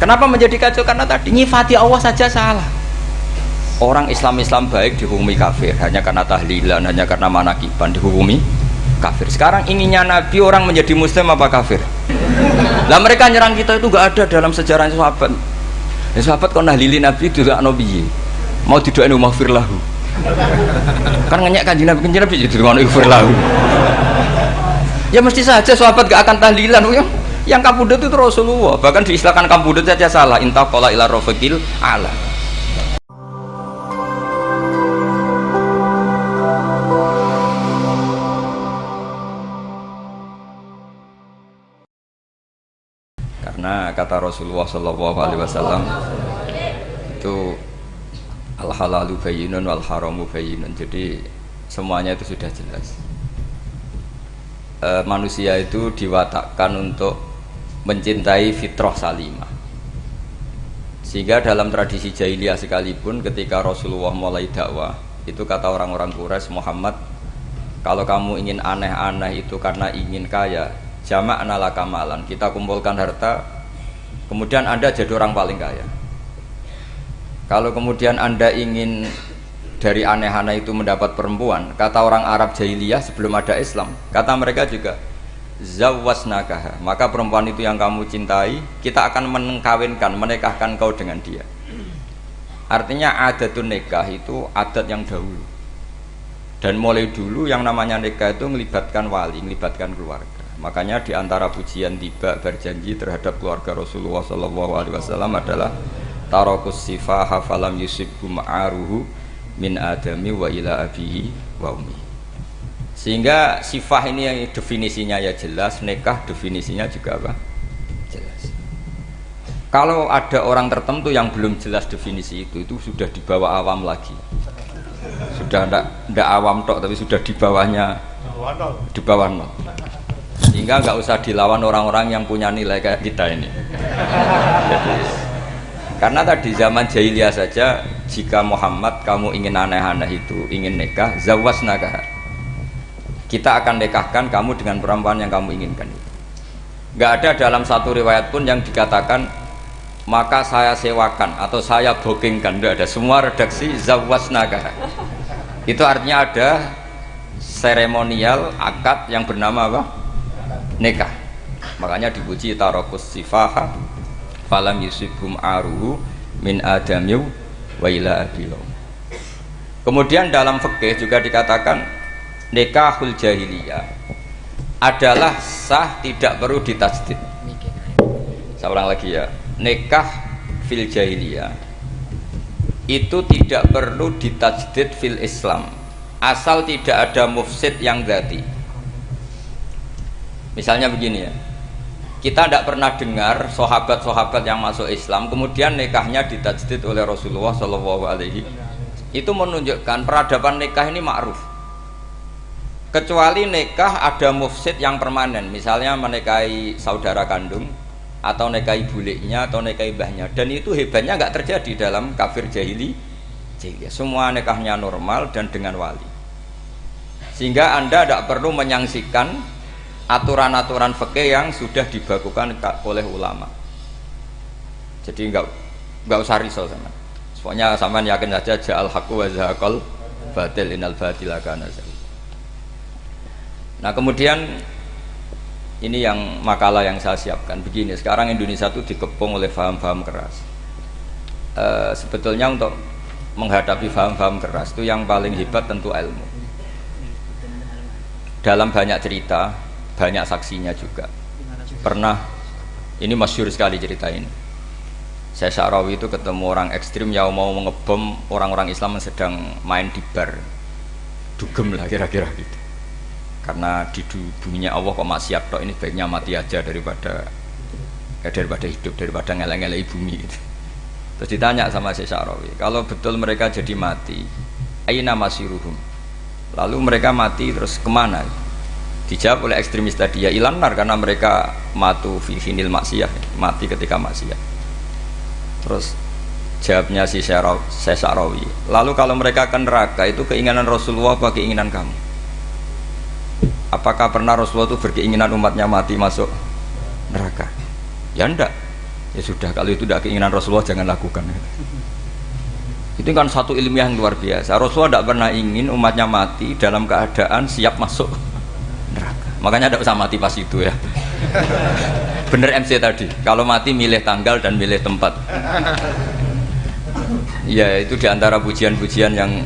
Kenapa menjadi kacau? Karena tadi nyifati Allah saja salah. Orang Islam baik dihukumi kafir hanya karena tahlilan, hanya karena manakiban dihukumi kafir. Sekarang inginnya Nabi orang menjadi muslim apa kafir? Lah mereka nyerang kita itu gak ada dalam sejarah sahabat. Ya sahabat kok nahlilin Nabi itu gak nabi. Mau didoain maghfir lahu. Kan ngenyek kanjeng Nabi jadi doain maghfir lahu. Ya mesti saja sahabat gak akan tahlilan ya. Yang kabudut itu Rasulullah, bahkan diistilahkan kabudut saja salah. Intaqala ila rafiqil ala. Karena kata Rasulullah Shallallahu Alaihi Wasallam itu al halalu bayyinun wal haramu bayyinun. Jadi semuanya itu sudah jelas. Manusia itu diwatakkan untuk mencintai fitrah salimah, sehingga dalam tradisi jahiliyah sekalipun ketika Rasulullah mulai dakwah itu kata orang-orang Quraisy, Muhammad kalau kamu ingin aneh-aneh itu karena ingin kaya, jama'na laka malan, kita kumpulkan harta kemudian Anda jadi orang paling kaya. Kalau kemudian Anda ingin dari aneh-aneh itu mendapat perempuan, kata orang Arab jahiliyah sebelum ada Islam, kata mereka juga zawwasnakaha, maka perempuan itu yang kamu cintai kita akan mengkawinkan, menikahkan kau dengan dia. Artinya adatun nikah itu adat yang dahulu, dan mulai dulu yang namanya nikah itu melibatkan wali, melibatkan keluarga. Makanya diantara pujian tiba berjanji terhadap keluarga Rasulullah SAW adalah tarakus sifaha falam yusibhu ma'aruhu min adami wa ila abihi wa ummi. Sehingga sifah ini yang definisinya ya jelas, nikah definisinya juga apa? Jelas. Kalau ada orang tertentu yang belum jelas definisi itu sudah di bawah awam lagi. Sudah ndak awam tok, tapi sudah di bawahnya, di bawah nol. Sehingga nggak usah dilawan orang-orang yang punya nilai kayak kita ini. Jadi, karena tadi zaman jahiliyah saja, jika Muhammad kamu ingin aneh-aneh itu, ingin nikah, zawwasnaka, kita akan nikahkan kamu dengan perempuan yang kamu inginkan. Nggak ada dalam satu riwayat pun yang dikatakan maka saya sewakan atau saya bookingkan, nggak ada. Semua redaksi zawwasnaka. Itu artinya ada seremonial akad yang bernama apa? Nikah. Makanya dipuji tarakus sifaha falam yusibhum aruhu min adamiu wa ila abilau. Kemudian dalam fikih juga dikatakan nikahul jahiliyah adalah sah, tidak perlu ditajdid. Saya ulang lagi ya, nikah fil jahiliyah itu tidak perlu ditajdid fil Islam asal tidak ada mufsid yang dzati. Misalnya begini ya, kita tidak pernah dengar sahabat-sahabat yang masuk Islam kemudian nikahnya ditajdid oleh Rasulullah SAW. Itu menunjukkan peradaban nikah ini ma'ruf. Kecuali nikah ada mufsid yang permanen, misalnya menikahi saudara kandung atau nikahi buliknya atau nikahi mbahnya, dan itu hebatnya nggak terjadi dalam kafir jahili. Semua nikahnya normal dan dengan wali, sehingga Anda tidak perlu menyaksikan aturan-aturan fikih yang sudah dibakukan oleh ulama. Jadi nggak usah risau sama. Pokoknya sampean yakin saja ja'al haqqu wa zahaqal batil innal batila kana zahuqa. Nah kemudian ini yang makalah yang saya siapkan begini. Sekarang Indonesia itu dikepung oleh paham-paham keras. Sebetulnya untuk menghadapi paham-paham keras itu yang paling hebat tentu ilmu. Dalam banyak cerita, banyak saksinya juga. Pernah, ini masyhur sekali cerita ini. Saya Sya'rawi itu ketemu orang ekstrim yang mau mengebom orang-orang Islam yang sedang main di bar. Dugem lah kira-kira gitu. Karena di dunia Allah kok maksiat tok, ini baiknya mati aja daripada hidup, daripada ngeleng-ngeleng bumi gitu. Terus ditanya sama Syekh Sya'rawi, kalau betul mereka jadi mati, aina masiruhum, lalu mereka mati terus kemana? Dijawab oleh ekstremis tadi, ya ilanar, karena mereka matu fi hinil maksiyah, mati ketika maksiat. Terus jawabnya si Syekh Sya'rawi, lalu kalau mereka ke neraka itu keinginan Rasulullah apa keinginan kamu? Apakah pernah Rasulullah itu berkeinginan umatnya mati masuk neraka? Ya enggak. Ya sudah, kalau itu tidak keinginan Rasulullah jangan lakukan. Itu kan satu ilmiah yang luar biasa. Rasulullah tidak pernah ingin umatnya mati dalam keadaan siap masuk neraka. Makanya tidak usah mati pas itu ya. Bener MC tadi, kalau mati milih tanggal dan milih tempat. Ya itu diantara pujian-pujian yang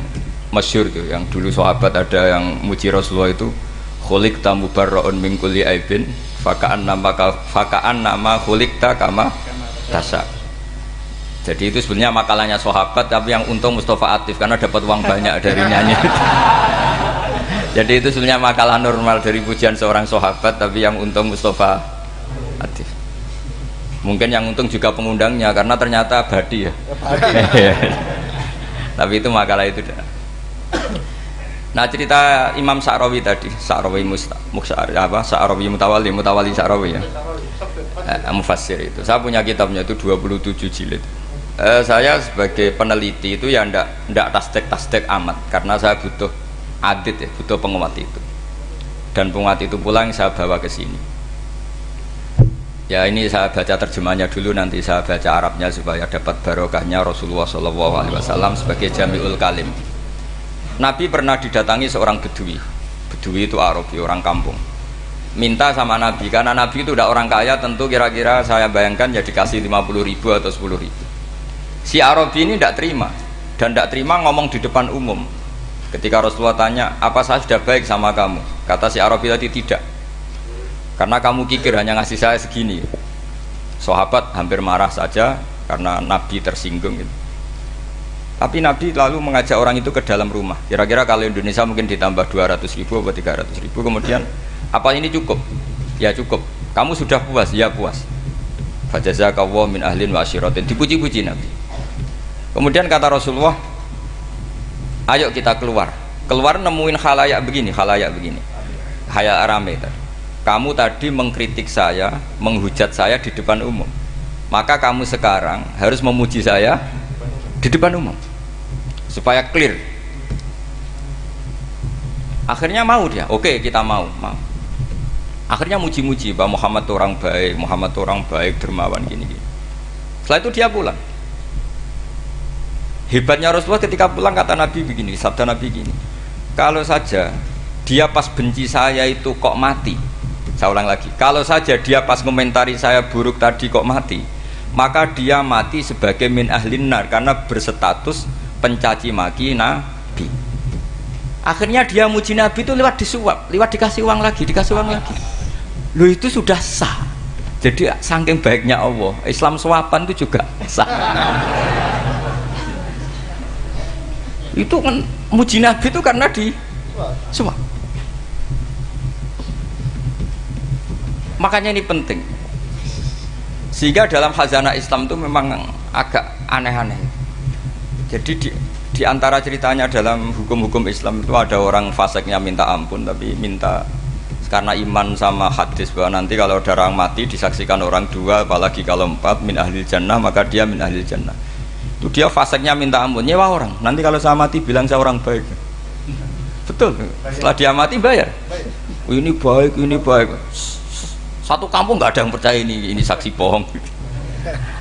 masyhur tuh, yang dulu sahabat ada yang muji Rasulullah itu, khuliqta mubarra'un min kulli aibin faka'an nama khuliqta kama tasya. Jadi itu sebenarnya makalahnya sahabat, tapi yang untung Mustafa Atif karena dapat uang banyak dari nyanyi. Jadi itu sebenarnya makalah normal dari pujian seorang sahabat, tapi yang untung Mustafa Atif. Mungkin yang untung juga pengundangnya karena ternyata abadi ya. Tapi itu makalah itu. Nah cerita Imam Sa'rawi tadi, Sa'rawi Sa'rawi Mutawali Sa'rawi ya. Mufassir itu. Saya punya kitabnya itu 27 jilid. Saya sebagai peneliti itu ya ndak tasdek amat karena saya butuh adit ya, butuh penguat itu. Dan penguat itu pula yang saya bawa ke sini. Ya ini saya baca terjemahnya dulu, nanti saya baca Arabnya supaya dapat barokahnya Rasulullah SAW sebagai Jami'ul Kalim. Nabi pernah didatangi seorang bedui. Bedui itu Arabi, orang kampung. Minta sama Nabi, karena Nabi itu udah orang kaya, tentu kira-kira saya bayangkan ya dikasih 50.000 atau 10.000. Si Arabi ini tidak terima, dan tidak terima ngomong di depan umum. Ketika Rasulullah tanya, apa saya sudah baik sama kamu? Kata si Arabi tadi, tidak, karena kamu kikir hanya ngasih saya segini. Sahabat hampir marah saja karena Nabi tersinggung gitu. Tapi Nabi lalu mengajak orang itu ke dalam rumah. Kira-kira kalau Indonesia mungkin ditambah 200.000 atau 300.000. Kemudian, apa ini cukup? Ya cukup. Kamu sudah puas? Ya puas. Fajazakallahu min ahlin wa asyiratin. Dipuji-puji Nabi. Kemudian kata Rasulullah, ayo kita keluar. Keluar nemuin khalayak begini. Khalayak rame tadi. Kamu tadi mengkritik saya, menghujat saya di depan umum. Maka kamu sekarang harus memuji saya di depan umum supaya clear. Akhirnya mau dia, oke kita mau. Akhirnya muji-muji bahwa Muhammad itu orang baik, dermawan gini. Setelah itu dia pulang. Hebatnya Rasulullah ketika pulang kata Nabi begini, sabda Nabi gini, kalau saja dia pas benci saya itu kok mati, saya ulang lagi, kalau saja dia pas komentari saya buruk tadi kok mati, maka dia mati sebagai min ahlin nar karena berstatus pencaci maki Nabi. Akhirnya dia muji Nabi itu lewat disuap, lewat dikasih uang lagi. Loh itu sudah sah. Jadi saking baiknya Allah, Islam suapan itu juga sah. Itu kan muji Nabi itu karena di suap. Makanya ini penting. Sehingga dalam khazanah Islam itu memang agak aneh-aneh. Jadi di antara ceritanya dalam hukum-hukum Islam itu ada orang fasiknya minta ampun, tapi minta karena iman sama hadis bahwa nanti kalau ada orang mati disaksikan orang dua, apalagi kalau 4 min ahlil jannah, maka dia min ahlil jannah. Itu dia fasiknya minta ampun, nyewa orang. Nanti kalau saya mati bilang saya orang baik. Betul. Setelah dia mati bayar. Ini baik. Satu kampung nggak ada yang percaya ini saksi bohong.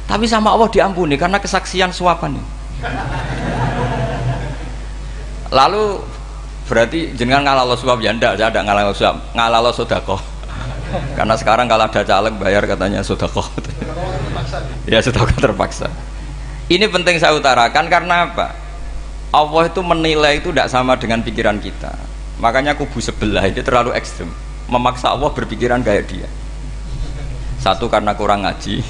Tapi sama Allah diampuni karena kesaksian suapan. Lalu berarti jenengan ngalalo suap ya ndak, saya ada ngalalo suap, ngalalo sedekah. Karena sekarang kalau ada caleg bayar katanya sedekah. Ya sedekah terpaksa. Ini penting saya utarakan karena apa? Allah itu menilai itu tidak sama dengan pikiran kita. Makanya kubu sebelah ini terlalu ekstrim, memaksa Allah berpikiran kayak dia. Satu karena kurang ngaji,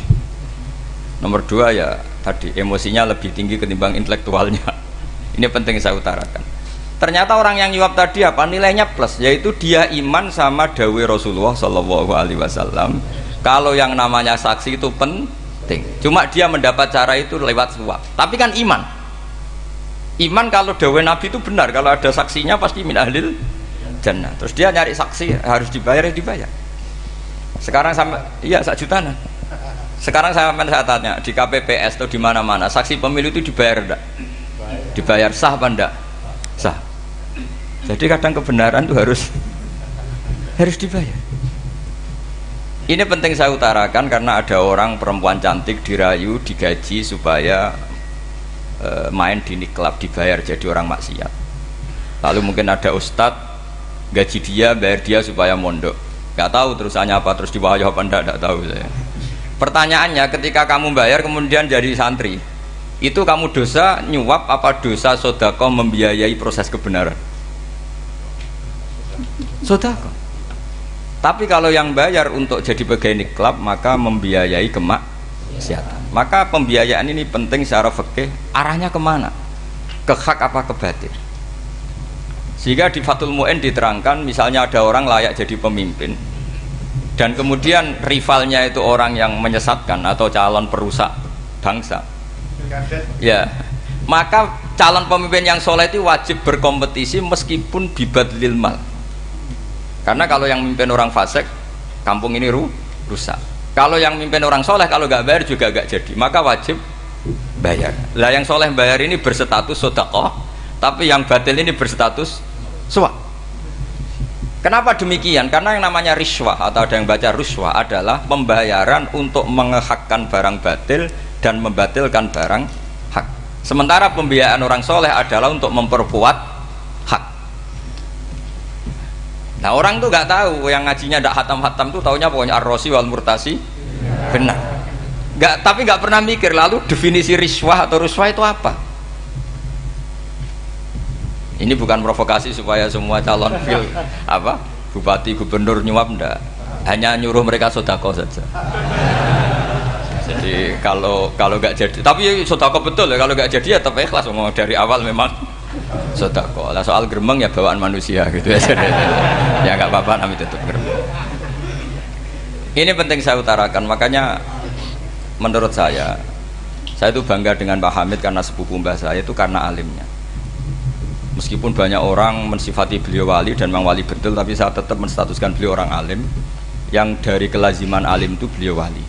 nomor dua ya tadi emosinya lebih tinggi ketimbang intelektualnya. Ini penting saya utarakan. Ternyata orang yang nyuap tadi apa nilainya plus, yaitu dia iman sama dawai Rasulullah SAW. Kalau yang namanya saksi itu penting, cuma dia mendapat cara itu lewat suap. Tapi kan iman kalau dawai Nabi itu benar, kalau ada saksinya pasti min ahlil jannah. Terus dia nyari saksi harus dibayar, ya dibayar. Sekarang sampai iya 1 juta nah. Sekarang saya tanya di KPPS atau di mana-mana saksi pemilu itu dibayar enggak? Dibayar sah apa enggak? Sah. Jadi kadang kebenaran itu harus dibayar. Ini penting saya utarakan karena ada orang perempuan cantik dirayu, digaji supaya main di klub, dibayar jadi orang maksiat. Lalu mungkin ada ustadz gaji dia, bayar dia supaya mondok. Gak tahu terusannya apa, terus diwayo apa enggak tahu saya. Pertanyaannya, ketika kamu bayar kemudian jadi santri, itu kamu dosa nyuap apa dosa sodako membiayai proses kebenaran? Sodako. Tapi kalau yang bayar untuk jadi pegawai klub maka membiayai kemaksiatan. Maka pembiayaan ini penting secara fikih, arahnya kemana? Ke hak apa ke batil? Sehingga di Fathul Mu'in diterangkan, misalnya ada orang layak jadi pemimpin dan kemudian rivalnya itu orang yang menyesatkan atau calon perusak bangsa, ya, maka calon pemimpin yang soleh itu wajib berkompetisi meskipun bibadlil mal. Karena kalau yang memimpin orang fasik, kampung ini rusak. Kalau yang memimpin orang soleh, kalau nggak bayar juga nggak jadi, maka wajib bayar. Lah yang soleh bayar ini berstatus sedekah, tapi yang batil ini berstatus suap. Kenapa demikian? Karena yang namanya riswah atau ada yang baca ruswah adalah pembayaran untuk mengehakkan barang batil dan membatilkan barang hak. Sementara pembiayaan orang soleh adalah untuk memperkuat hak. Nah orang tuh nggak tahu, yang ngajinya tidak hatam-hatam tuh taunya pokoknya ar-rosi wal murtasi benar. Tapi nggak pernah mikir lalu definisi riswah atau ruswah itu apa. Ini bukan provokasi supaya semua calon bupati gubernur nyuap, ndak, hanya nyuruh mereka sodako saja. Jadi kalau nggak jadi, tapi sodako betul ya, kalau nggak jadi ya tetap ikhlas, ngomong dari awal memang sodako. Lah soal gremeng ya bawaan manusia gitu ya. Ya nggak apa-apa, kami tetap gremeng. Ini penting saya utarakan, makanya menurut saya itu bangga dengan Pak Hamid karena sepupu mbah saya itu karena alimnya. Meskipun banyak orang mensifati beliau wali dan memang wali betul, tapi saya tetap menstatuskan beliau orang alim yang dari kelaziman alim itu beliau wali.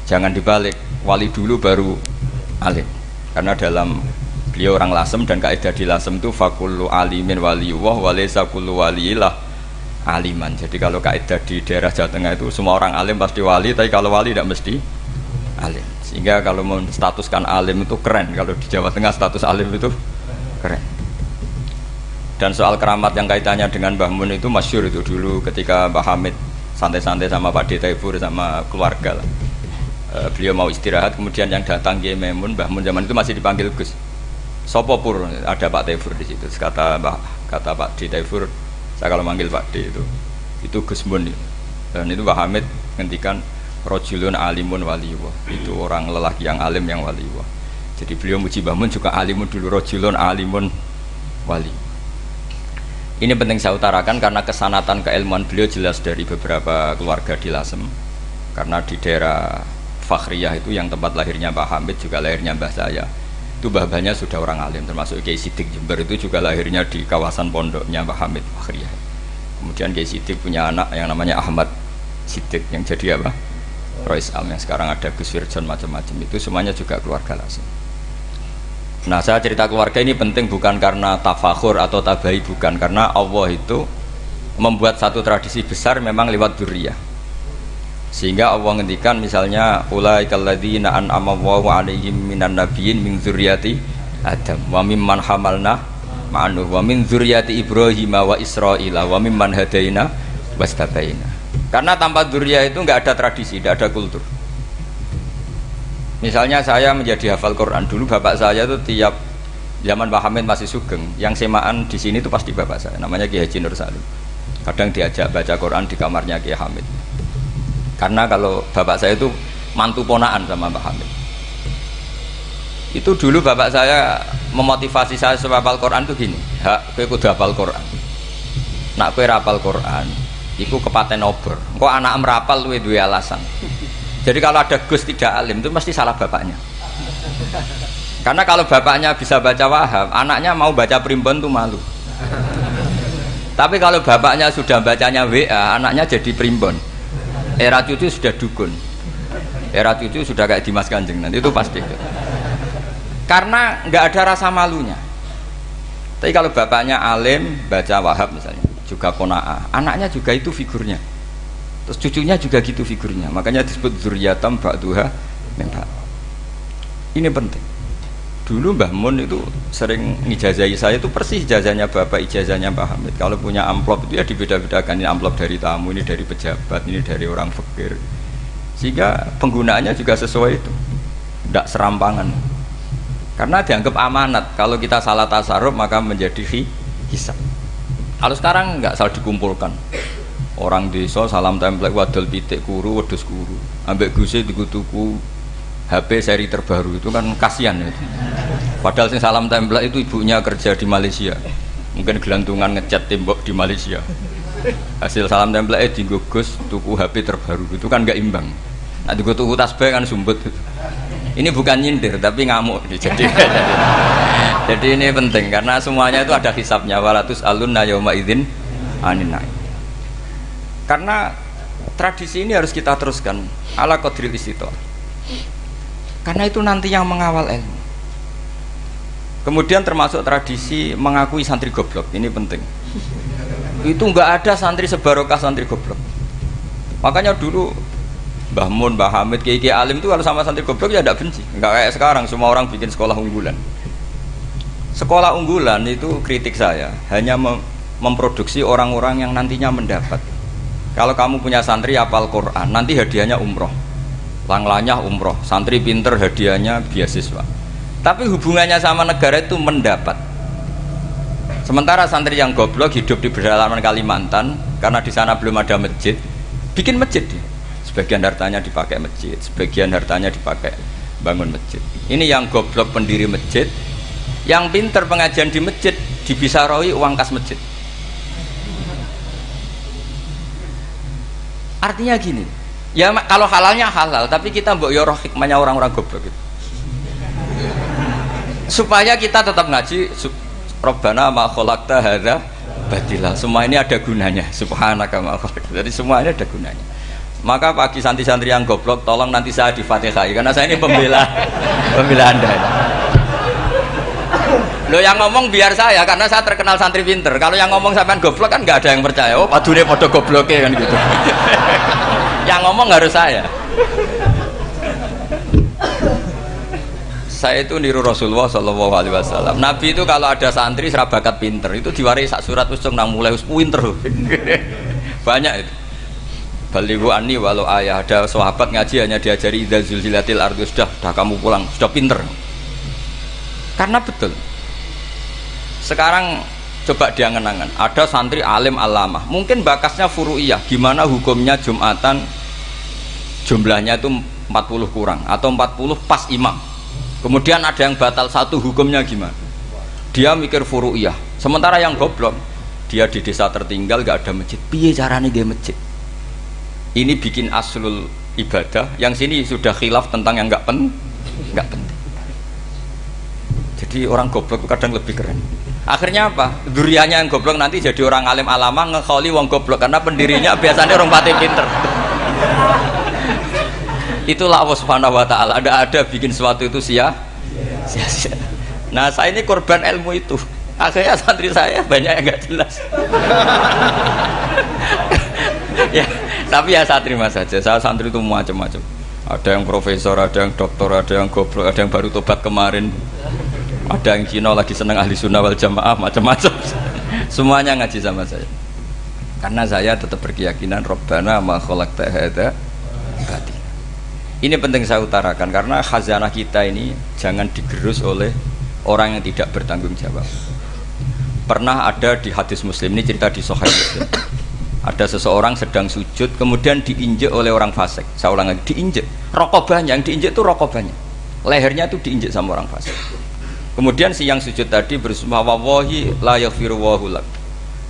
Jangan dibalik, wali dulu baru alim. Karena dalam beliau orang Lasem dan kaidah di Lasem itu fakullu alimin waliyullah walaysa kullu waliillah aliman. Jadi kalau kaidah di daerah Jawa Tengah itu semua orang alim pasti wali, tapi kalau wali tidak mesti alim. Sehingga kalau menstatuskan alim itu keren, kalau di Jawa Tengah status alim itu keren. Dan soal keramat yang kaitannya dengan Mbah Mun itu masyhur itu dulu ketika Mbah Hamid santai-santai sama Pak Taifur sama keluarga lah. Beliau mau istirahat, kemudian yang datang Kiai Maimun, Mbah Mun zaman itu masih dipanggil Gus. Sopo pur, ada Pak Taifur di situ. Kata Pak Taifur, saya kalau manggil Pak D itu Gus Mun. Dan itu Mbah Hamid ngendikan rojulun alimun waliyullah. Itu orang lelaki yang alim yang waliyullah. Jadi beliau muji Mbah Mun juga alimun dulu, rojulun alimun wali. Ini penting saya utarakan karena kesanatan keilmuan beliau jelas dari beberapa keluarga di Lasem. Karena di daerah Fakhriyah itu yang tempat lahirnya Pak Hamid juga lahirnya mbah saya. Itu mbah-mbahnya sudah orang alim, termasuk Kiai Sidik Jember itu juga lahirnya di kawasan pondoknya Pak Hamid Fakhriyah. Kemudian Kiai Sidik punya anak yang namanya Ahmad Sidik yang jadi Rois Am, yang sekarang ada Gus Wirjon, macam-macam itu semuanya juga keluarga Lasem. Nah saya cerita keluarga ini penting bukan karena tafakhur atau tabai, bukan, karena Allah itu membuat satu tradisi besar memang lewat dzurriyyah. Sehingga Allah ngendikan misalnya ulaikal ladzina an'ama Allahu 'alaihim minan nabiyyin min dzurriyyati Adam wa mimman hamalna ma'anuh wa min dzurriyyati Ibrahim wa Israila wa mimman hadaina wastabaina. Karena tanpa dzurriyyah itu enggak ada tradisi, enggak ada kultur. Misalnya saya menjadi hafal Quran, dulu bapak saya itu tiap zaman Pak Hamid masih sugeng, yang semaan di sini itu pasti bapak saya, namanya Kiai Haji Nur Salim. Kadang diajak baca Quran di kamarnya Kiai Hamid. Karena kalau bapak saya itu mantu ponaan sama Pak Hamid. Itu dulu bapak saya memotivasi saya supaya hafal Quran itu gini, kowe kudu hafal Quran. Nak kowe rapal Quran, iku kepaten obor. Kok anak merapal luwe duwe alasan. Jadi kalau ada Gus tidak alim itu mesti salah bapaknya. Karena kalau bapaknya bisa baca Wahab, anaknya mau baca primbon tuh malu. Tapi kalau bapaknya sudah bacanya WA, anaknya jadi primbon. Era cucu sudah dukun. Era cucu sudah kayak Dimas Kanjeng, nanti itu pasti. Karena nggak ada rasa malunya. Tapi kalau bapaknya alim, baca Wahab misalnya, juga qanaah, anaknya juga itu figurnya. Terus cucunya juga gitu figurnya, makanya disebut dzurriyyatam ba'duha min ba'd. Ini penting. Dulu Mbah Mun itu sering ngijazahi saya, itu persis ijazahnya bapak, ijazahnya Mbah Hamid. Kalau punya amplop itu ya dibeda-bedakan, ini amplop dari tamu, ini dari pejabat, ini dari orang fakir. Sehingga penggunaannya juga sesuai itu, tidak serampangan. Karena dianggap amanat, kalau kita salah tasarruf maka menjadi hisab. Kalau sekarang enggak, salah dikumpulkan. Orang desa salam template wadol pitik kuru, wedhus kuru. Ambek guse tuku HP seri terbaru itu kan kasihan ya. Padahal sing salam template itu ibunya kerja di Malaysia. Mungkin gelantungan ngecat tembok di Malaysia. Hasil salam template dienggo Gus tuku HP terbaru itu kan enggak imbang. Nah dienggo tuku tasbih kan sumbut. Ini bukan nyindir tapi ngamuk. Jadi ini penting karena semuanya itu ada hisabnya. Walatus alunna yauma idzin anin naim. Karena tradisi ini harus kita teruskan ala qadril istitha'ah. Karena itu nanti yang mengawal ilmu. Kemudian termasuk tradisi mengakui santri goblok, ini penting. Itu enggak ada santri sebarokah santri goblok. Makanya dulu Mbah Mun, Mbah Hamid, Kiai Alim itu kalau sama santri goblok ya tidak benci. Enggak kayak sekarang semua orang bikin sekolah unggulan. Sekolah unggulan itu kritik saya hanya memproduksi orang-orang yang nantinya mendapat. Kalau kamu punya santri hafal Quran, nanti hadiahnya umroh. Langlanya umroh, santri pinter hadiahnya beasiswa. Tapi hubungannya sama negara itu mendapat. Sementara santri yang goblok hidup di pedalaman Kalimantan karena di sana belum ada masjid, bikin masjid dia. Sebagian hartanya dipakai masjid, sebagian hartanya dipakai bangun masjid. Ini yang goblok pendiri masjid, yang pinter pengajian di masjid dibisaroi uang kas masjid. Artinya gini, ya kalau halalnya halal, tapi kita mbok yoroh hikmahnya orang-orang goblok gitu. Supaya kita tetap ngaji Rabbana ma khalaqta hadza batila. Semua ini ada gunanya. Subhanaka ma khalaqta. Jadi semua ini ada gunanya. Maka bagi santri-santri yang goblok, tolong nanti saya di-Fatihai karena saya ini pembela Anda. Lo yang ngomong biar saya karena saya terkenal santri pinter. Kalau yang ngomong sampean goblok kan nggak ada yang percaya. Oh, padune padha gobloke kan gitu. Yang ngomong harus saya. Saya itu niru Rasulullah Shallallahu Alaihi Wasallam. Nabi itu kalau ada santri serabakat pinter itu diwaris sak surat usung nang mulai pinter. Banyak itu. Balighu anni walau ayah, ada sahabat ngaji hanya diajari idza zulzilatil ardu, sudah kamu pulang, sudah pinter. Karena betul. Sekarang coba diangen-angen, ada santri alim alamah, mungkin bakasnya furu'iyah, gimana hukumnya Jumatan jumlahnya itu 40 kurang atau 40 pas imam. Kemudian ada yang batal satu, hukumnya gimana? Dia mikir furu'iyah. Sementara yang goblok, dia di desa tertinggal gak ada masjid. Piye caranya dia masjid? Ini bikin aslul ibadah, yang sini sudah khilaf tentang yang gak penting. Jadi orang goblok kadang lebih keren. Akhirnya apa? Duriannya yang goblok nanti jadi orang alim alama ngekholi wong goblok karena pendirinya biasanya orang pati pinter. Itulah Allah Subhanahu wa taala. Ada bikin sesuatu itu sia-sia. Nah, saya ini korban ilmu itu. Akhirnya santri saya banyak yang enggak jelas. Ya, tapi ya saya terima saja. Saya santri itu macam-macam. Ada yang profesor, ada yang doktor, ada yang goblok, ada yang baru tobat kemarin. Ada yang Cina lagi seneng ahli sunnah wal jamaah, macam-macam. Semuanya ngaji sama saya. Karena saya tetap berkeyakinan Rabbana ma khalaqta hadza batila. Ini penting saya utarakan karena khazanah kita ini jangan digerus oleh orang yang tidak bertanggung jawab. Pernah ada di hadis Muslim, ini cerita di Sahih Muslim. Ada seseorang sedang sujud kemudian diinjek oleh orang fasik. Saya ulang lagi, diinjek. Rokobahnya, yang diinjek itu rokobahnya. Lehernya itu diinjek sama orang fasik. Kemudian si yang sujud tadi bersumpah wallahi la yaghfiru wallahu lak.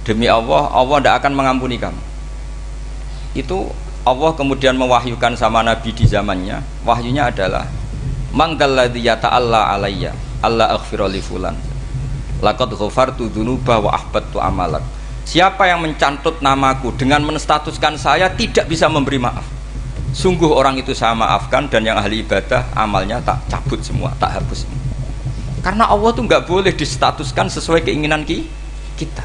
Demi Allah, Allah tidak akan mengampuni kamu. Itu Allah kemudian mewahyukan sama Nabi di zamannya. Wahyunya adalah manggalladzi yata'alla alayya alla aghfira li fulan laqad ghafartu dzunuba wa ahbattu amalak. Siapa yang mencantut namaku dengan menstatuskan saya tidak bisa memberi maaf, sungguh orang itu saya maafkan dan yang ahli ibadah amalnya tak cabut semua, tak hapus semua. Karena Allah tuh nggak boleh distatuskan sesuai keinginan kita.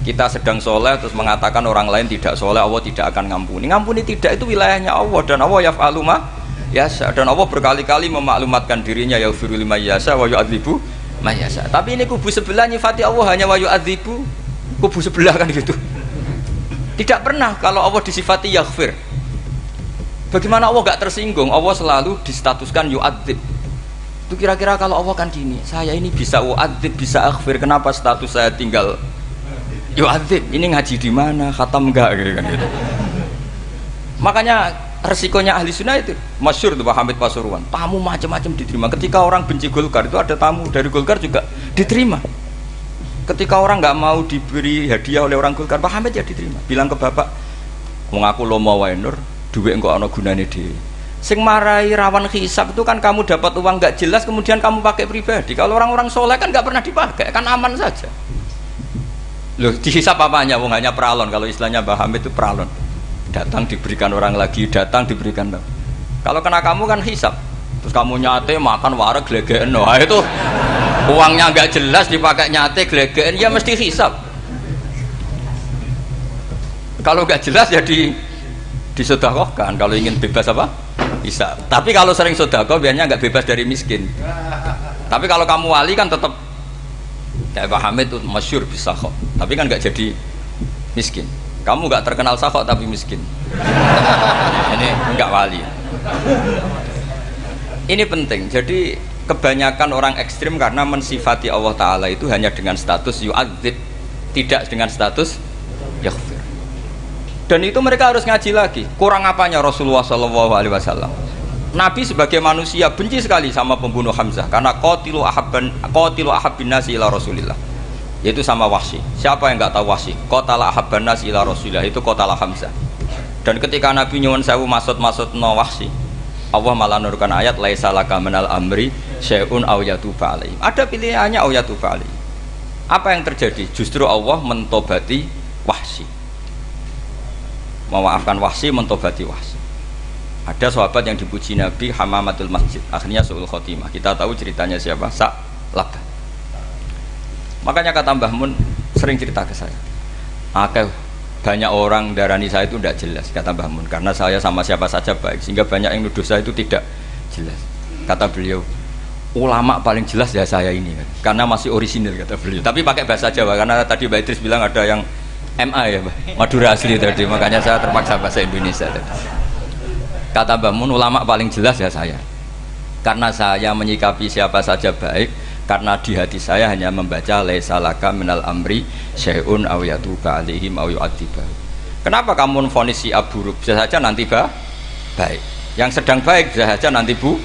Kita sedang soleh terus mengatakan orang lain tidak soleh, Allah tidak akan ngampuni. Ngampuni tidak, itu wilayahnya Allah, dan Allah yaf'alu ma yasha, dan Allah berkali-kali memaklumatkan dirinya yaghfiru liman yasha wa yu'adzibu man yasha. Tapi ini kubu sebelah nyifati Allah hanya wa yu'adzibu, kubu sebelah kan gitu. Tidak pernah kalau Allah disifati yaghfir. Bagaimana Allah gak tersinggung? Allah selalu distatuskan yu'adzib. Itu kira-kira kalau Allah kan gini, saya ini bisa u'adzib, bisa aghfir, kenapa status saya tinggal yu'adzib? Ini ngaji di mana? Khatam enggak gitu kan gitu. Makanya resikonya ahli sunnah itu masyhur tuh Pak Hamid Pasuruan, tamu macam-macam diterima. Ketika orang benci Golkar itu ada tamu dari Golkar juga diterima. Ketika orang nggak mau diberi hadiah oleh orang Golkar, Pak Hamid ya diterima. Bilang ke bapak, mengaku lomo wae nur, duit engko ana gunane dhewe. Sing marai rawan hisab itu kan kamu dapat uang nggak jelas kemudian kamu pakai pribadi. Kalau orang-orang soleh kan nggak pernah dipakai, kan aman saja. Loh, dihisab apanya? Wong hanya pralon. Kalau istilahnya Mbah Hamid itu pralon. Datang diberikan orang lagi, datang diberikan. Kalau kena kamu kan hisab. Terus kamu nyate makan wareg glegeken. Wah itu uangnya nggak jelas dipakai nyate glegeken, ya mesti hisab. Kalau nggak jelas ya disedekahkan. Kalau ingin bebas apa? Bisa. Tapi kalau sering sedekah biasanya nggak bebas dari miskin. Tapi kalau kamu wali kan tetap kayak Pak Hamid itu masyhur bisa kok. Tapi kan nggak jadi miskin. Kamu nggak terkenal sakok tapi miskin. Ini nggak wali. Ini penting. Jadi kebanyakan orang ekstrim karena mensifati Allah Taala itu hanya dengan status yu'adzib, tidak dengan status yaghfir. Dan itu mereka harus ngaji lagi. Kurang apanya Rasulullah SAW? Nabi sebagai manusia benci sekali sama pembunuh Hamzah karena qatilu ahabbin nasi ila Rasulillah, yaitu sama Wahsy. Siapa yang nggak tahu Wahsy? Qatala ahabban nasi ila Rasulillah, itu qatala Hamzah. Dan ketika Nabi nyuwun sewu maksud no Wahsy, Allah malah nurkan ayat laisa laka minal amri syai'un aw yatuba alaihim. Ada pilihannya aw yatuba alaihim. Apa yang terjadi? Justru Allah mentobati Wahsy. Memaafkan Wahsy, mentobati Wahsy. Ada sahabat yang dipuji Nabi Hamamatul Masjid, akhirnya su'ul khotimah. Kita tahu ceritanya siapa? Sa'labah. Makanya kata Mbah Mun sering cerita ke saya, banyak orang darani saya itu tidak jelas, kata Mbah Mun, karena saya sama siapa saja baik, sehingga banyak yang nuduh saya itu tidak jelas. Kata beliau, ulama paling jelas ya saya ini, karena masih orisinil, kata beliau. Tapi pakai bahasa Jawa, karena tadi Mbak Idris bilang ada yang MA ya, Madura asli tadi, makanya saya terpaksa bahasa Indonesia tadi. Kata Mbah Mun, ulama paling jelas ya saya, karena saya menyikapi siapa saja baik, karena di hati saya hanya membaca laisa laka minal amri syai'un aw yatuba alaihim aw yu'adziba. Kenapa kamu vonis si buruk? Bisa saja nanti baik. Yang sedang baik bisa saja nanti bu.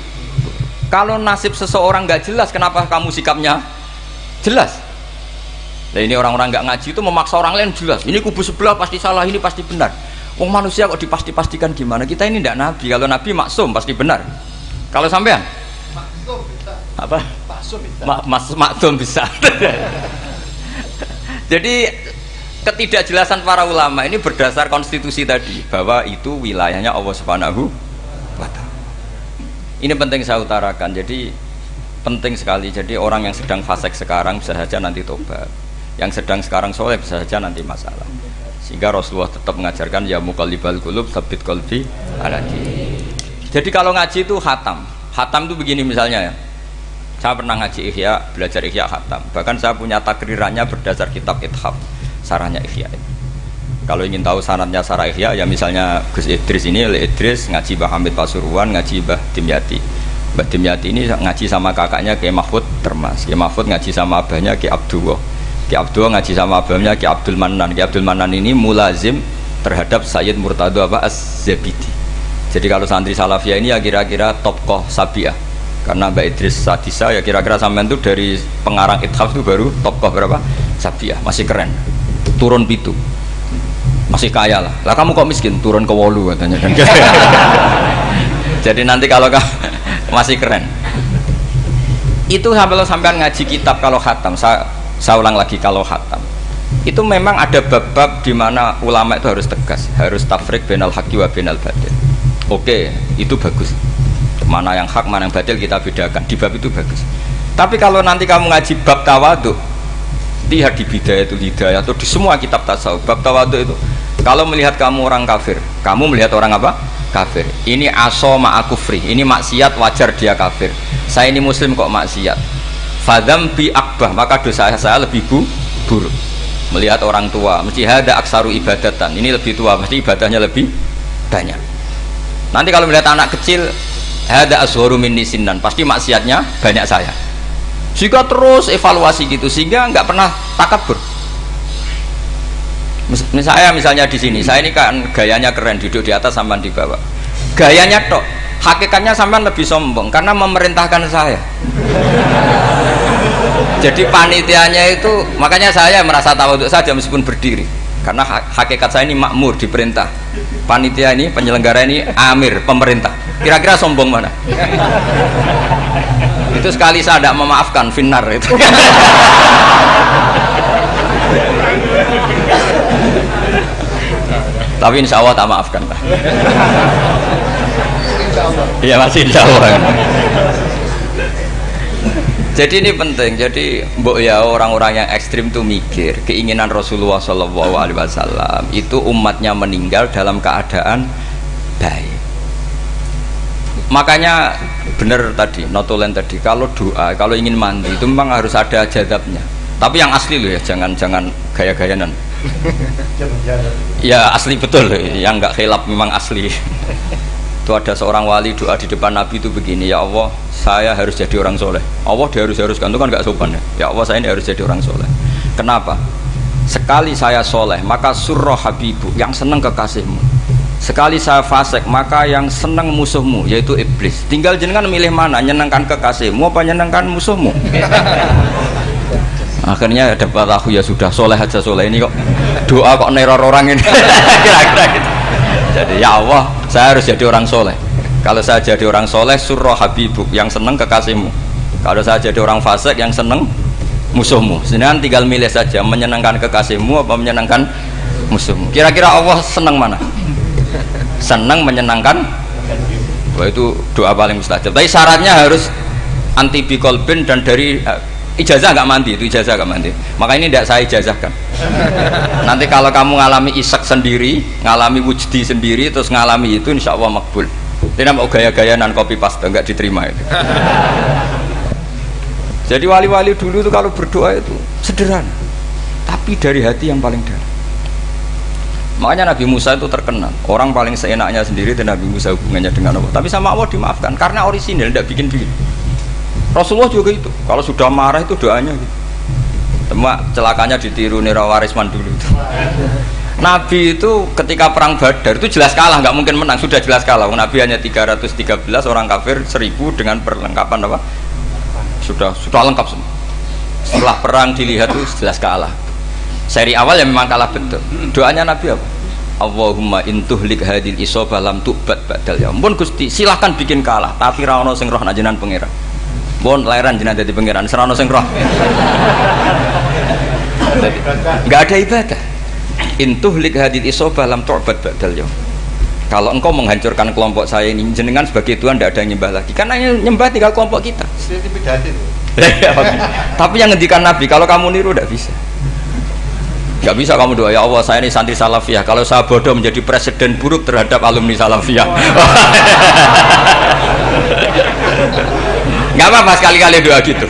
Kalau nasib seseorang nggak jelas, kenapa kamu sikapnya jelas? Nah ini orang-orang nggak ngaji itu memaksa orang lain jelas. Ini kubu sebelah pasti salah, ini pasti benar. Wong manusia kok dipasti-pastikan gimana? Kita ini tidak nabi. Kalau nabi maksum pasti benar. Kalau sampean maksum bisa. Apa? Maksum bisa. Jadi ketidakjelasan para ulama ini berdasar konstitusi tadi, bahwa itu wilayahnya Allah Subhanahu wa Ta'ala. Ini penting saya utarakan. Jadi penting sekali. Jadi orang yang sedang fasik sekarang bisa saja nanti tobat. Yang sedang sekarang soleh bisa saja nanti masalah. Sehingga Rasulullah tetap mengajarkan ya muqallibal qulub tsabbit qalbi ala dinik. Jadi kalau ngaji itu khatam. Khatam itu begini misalnya ya. Saya pernah ngaji Ihya, belajar Ihya khatam. Bahkan saya punya takrirannya berdasar kitab Ithaf, sarahnya Ihya. Kalau ingin tahu sanadnya sarah Ihya, ya misalnya Gus Idris ini, Idris ngaji Mbah Hamid Pasuruan, ngaji Mbah Dimyati. Mbah Dimyati ini ngaji sama kakaknya Kiai Mahfud Termas. Kiai Mahfud ngaji sama abahnya Kiai Abdullah. Kiai Abdullah ngaji sama abahnya Kiai Abdul Manan. Kiai Abdul Manan ini mulazim terhadap Sayyid Murtado Az-Zabidi. Jadi kalau santri Salafiyah ini ya kira-kira tokoh Sabiah. Karena Mbak Idris Sadisa ya kira-kira sampean itu dari pengarang Ithaf itu baru tokoh berapa? Sabiah, masih keren. Turun pitu. Masih kaya lah. Lah kamu kok miskin? Turun ke wolu katanya kan. Jadi nanti kalau masih keren. Itu sampean ngaji kitab kalau khatam, saya ulang lagi kalau khatam. Itu memang ada bab-bab di mana ulama itu harus tegas, harus tafrik bainal haqqi wa bainal batil. Oke, itu bagus. Mana yang hak, mana yang batil kita bedakan. Di bab itu bagus. Tapi kalau nanti kamu ngaji bab tawadhu, lihat di Bidayatul Hidayah atau di semua kitab tasawuf bab tawadhu itu, kalau melihat kamu orang kafir, kamu melihat orang apa? Kafir. Ini aso ma'akufri, ini maksiat wajar dia kafir. Saya ini muslim kok maksiat. Fadam bi akbah, maka dosa saya lebih buruk. Melihat orang tua, mesti hada aksaru ibadatan, ini lebih tua, mesti ibadahnya lebih banyak. Nanti kalau melihat anak kecil, hada azharu minni sinnan, pasti maksiatnya banyak saya. Jika terus evaluasi gitu, sehingga nggak pernah takabur. Misalnya di sini, saya ini kan gayanya keren, duduk di atas sampai di bawah. Gayanya tok, hakikatnya sampai lebih sombong karena memerintahkan saya. Jadi panitianya itu, makanya saya merasa tawadhu saja meskipun berdiri, karena hakikat saya ini makmur, diperintah. Panitia ini, penyelenggara ini amir, pemerintah. Kira-kira sombong mana? Itu sekali saya tidak memaafkan, finnar itu. Tapi insya Allah tak maafkan lah. Iya masih insya Allah. Jadi ini penting. Jadi mbok ya orang-orang yang ekstrim tuh mikir keinginan Rasulullah SAW itu umatnya meninggal dalam keadaan baik. Makanya benar tadi, notulen tadi, kalau doa, kalau ingin mandi itu memang harus ada jadabnya. Tapi yang asli loh ya, jangan gaya-gayanan. Ya asli betul, yang nggak khilaf memang asli. Itu ada seorang wali doa di depan Nabi itu begini, ya Allah saya harus jadi orang soleh. Allah diharuskan itu kan nggak sopan ya. Ya Allah saya ini harus jadi orang soleh. Kenapa? Sekali saya soleh maka surroh habibu, yang senang kekasihmu. Sekali saya fasik maka yang senang musuhmu, yaitu iblis. Tinggal jenengan milih mana, nyenangkan kekasihmu apa nyenangkan musuhmu. Akhirnya dapat aku ya sudah soleh aja, soleh ini kok doa kok neror orang ini. Kira-kira gitu. Jadi ya Allah saya harus jadi orang soleh. Kalau saya jadi orang soleh surroh habibuk, yang seneng kekasihmu. Kalau saya jadi orang fasik yang seneng musuhmu. Sedangkan tinggal milih saja, menyenangkan kekasihmu apa menyenangkan musuhmu. Kira-kira Allah seneng mana? Seneng menyenangkan. Wah itu doa paling mustajab. Tapi syaratnya harus anti bikolbin dan dari ijazah nggak mandi, itu ijazah nggak mandi. Maka ini tidak saya ijazahkan. Nanti kalau kamu ngalami isak sendiri, ngalami wujdi sendiri, terus ngalami itu insya Allah makbul. Tidak mau gaya-gayanan copy paste, nggak diterima itu. Jadi wali-wali dulu itu kalau berdoa itu sederhana, tapi dari hati yang paling dalam. Makanya Nabi Musa itu terkenal, orang paling seenaknya sendiri dan Nabi Musa hubungannya dengan Allah. Tapi sama Allah dimaafkan karena orisinil, tidak bikin-bikin. Rasulullah juga itu, kalau sudah marah itu doanya gitu. Cuma celakanya ditiru Nira Warisman dulu itu. Nabi itu ketika perang Badar itu jelas kalah, nggak mungkin menang, sudah jelas kalah. Nabi hanya 313, orang kafir 1000 dengan perlengkapan apa? Sudah lengkap semua. Setelah perang dilihat itu jelas kalah. Seri awal yang memang kalah betul. Doanya Nabi apa? Allahumma intuhlik hadil isobah lam tu'bad ba'dal yaum. Pun Gusti silahkan bikin kalah, tapi ra ono sing roh najenan pangeran. Bon lairan jenah dadi pangeran, serana sing roh. Enggak ada ibadah. Intuhlik hadil isobah lam tu'bad ba'dal yaum. Kalau engkau menghancurkan kelompok saya ini, jenengan sebagai Tuhan tidak ada yang nyembah lagi. Karena yang nyembah tinggal kelompok kita. Tapi yang ngendikan Nabi, kalau kamu niru tidak bisa. Gak bisa kamu doa, ya Allah saya ini santri salafiyah, kalau saya bodoh menjadi presiden buruk terhadap alumni salafiyah. Gak apa-apa sekali-kali doa gitu.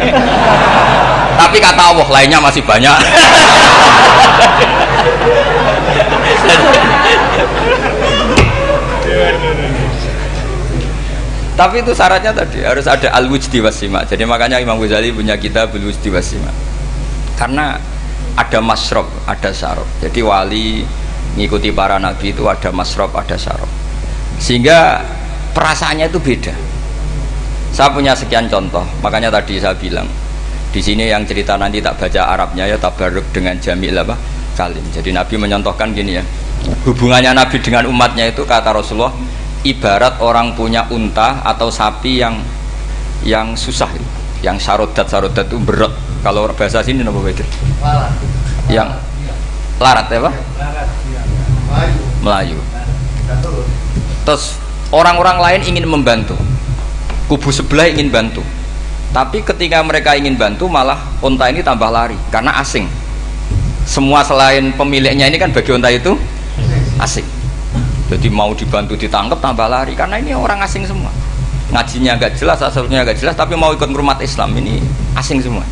Tapi kata Allah lainnya masih banyak. Tapi itu syaratnya tadi harus ada al-wujdi wasima. Jadi makanya Imam Ghazali punya kitab al-wujdi wasima. Karena ada masrob, ada syarab. Jadi wali ngikuti para nabi itu ada masrob, ada syarab. Sehingga perasaannya itu beda. Saya punya sekian contoh. Makanya tadi saya bilang di sini yang cerita nanti tak baca Arabnya ya tabarruk dengan jamil apa kalim. Jadi Nabi menyontohkan gini ya. Hubungannya Nabi dengan umatnya itu kata Rasulullah ibarat orang punya unta atau sapi yang susah, yang sarodat itu berat. Kalau bahasa sini apa beda? Yang larat ya Pak? Melayu. Terus orang-orang lain ingin membantu, kubu sebelah ingin bantu, tapi ketika mereka ingin bantu malah unta ini tambah lari karena asing. semua selain pemiliknya ini kan bagi unta itu asing. Jadi mau dibantu ditangkap tambah lari karena ini orang asing semua. Ngajinya agak jelas, asalnya agak jelas, tapi mau ikut umat Islam ini asing semua.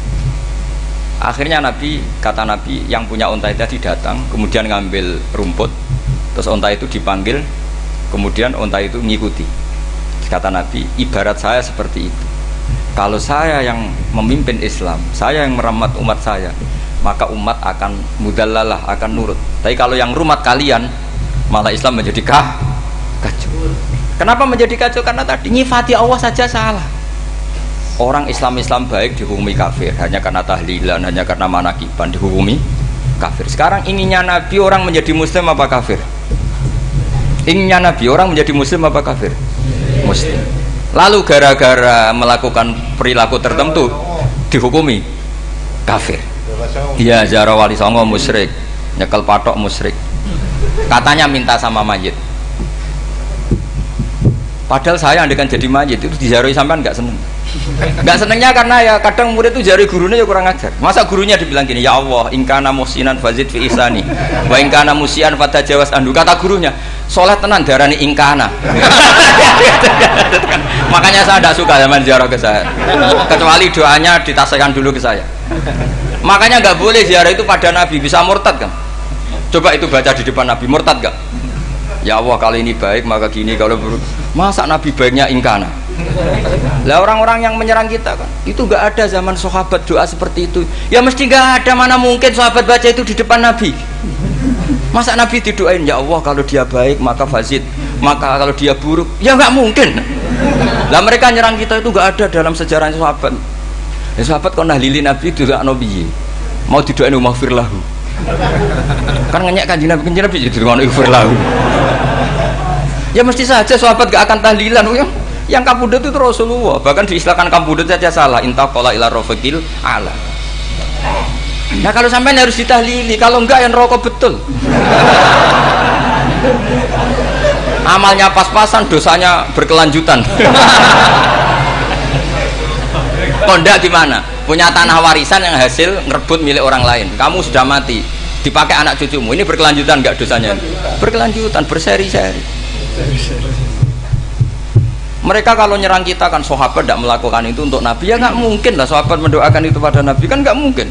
Akhirnya kata Nabi yang punya unta itu tadi datang, kemudian ngambil rumput, terus unta itu dipanggil, kemudian unta itu ngikuti. Kata Nabi, ibarat saya seperti itu. Kalau saya yang memimpin Islam, saya yang merawat umat saya, maka umat akan mudallalah, akan nurut. Tapi kalau yang rumat kalian, malah Islam menjadi kacau. Kenapa menjadi kacau? Karena tadi nyifati Allah saja salah. Orang Islam baik dihukumi kafir hanya karena tahlilan, hanya karena manakiban dihukumi kafir. Sekarang inginnya Nabi orang menjadi muslim apa kafir? Inginnya Nabi orang menjadi muslim apa kafir? Muslim. Lalu gara-gara melakukan perilaku tertentu dihukumi kafir. Iya, ziarah wali songo musyrik, nyekel patok musyrik. Katanya minta sama mayit. Padahal saya andekan jadi mayit itu diziarahi sampean nggak seneng. Nggak senengnya karena ya kadang murid itu ziarahi gurunya ya kurang ajar. Masa gurunya dibilang gini, ya Allah, ingkana musinan fazid fi ihsani, wa ingkana musian fatajawas anhu. Kata gurunya, soleh tenan darani ingkana. Makanya saya tidak suka zaman ziarah ke saya. Kecuali doanya ditasihkan dulu ke saya. Makanya nggak boleh ziarah itu pada Nabi, bisa murtad kan? Coba itu baca di depan Nabi, murtad gak? Ya Allah, kali ini baik maka gini, kalau buruk masa Nabi baiknya ingkana. Lah orang-orang yang menyerang kita kan itu gak ada zaman sahabat doa seperti itu. Ya mesti gak ada, mana mungkin sahabat baca itu di depan Nabi. Masa Nabi didoain, ya Allah kalau dia baik maka fazid, maka kalau dia buruk, ya gak mungkin. Lah mereka nyerang kita itu gak ada dalam sejarah sahabat. Ya sahabat kok nahlili Nabi itu gak nabi, mau didoain maghfir lahu. Kan ngenyek kanjeng Nabi jadi ngono ighfir lahu. Ya mesti saja sahabat gak akan tahlilan. Yang kabudut itu Rasulullah, bahkan diistilahkan kabudut saja salah, intaqala ila rafiqil ala. Nah kalau sampai harus ditahlili, kalau enggak yang rokok betul. Amalnya pas-pasan, dosanya berkelanjutan. Kondak gimana? Punya tanah warisan yang hasil ngerebut milik orang lain, kamu sudah mati, dipakai anak cucumu, ini berkelanjutan enggak dosanya? Berkelanjutan, berseri-seri. Mereka kalau nyerang kita kan sahabat tidak melakukan itu untuk Nabi, ya nggak mungkin lah sahabat mendoakan itu pada Nabi, kan nggak mungkin.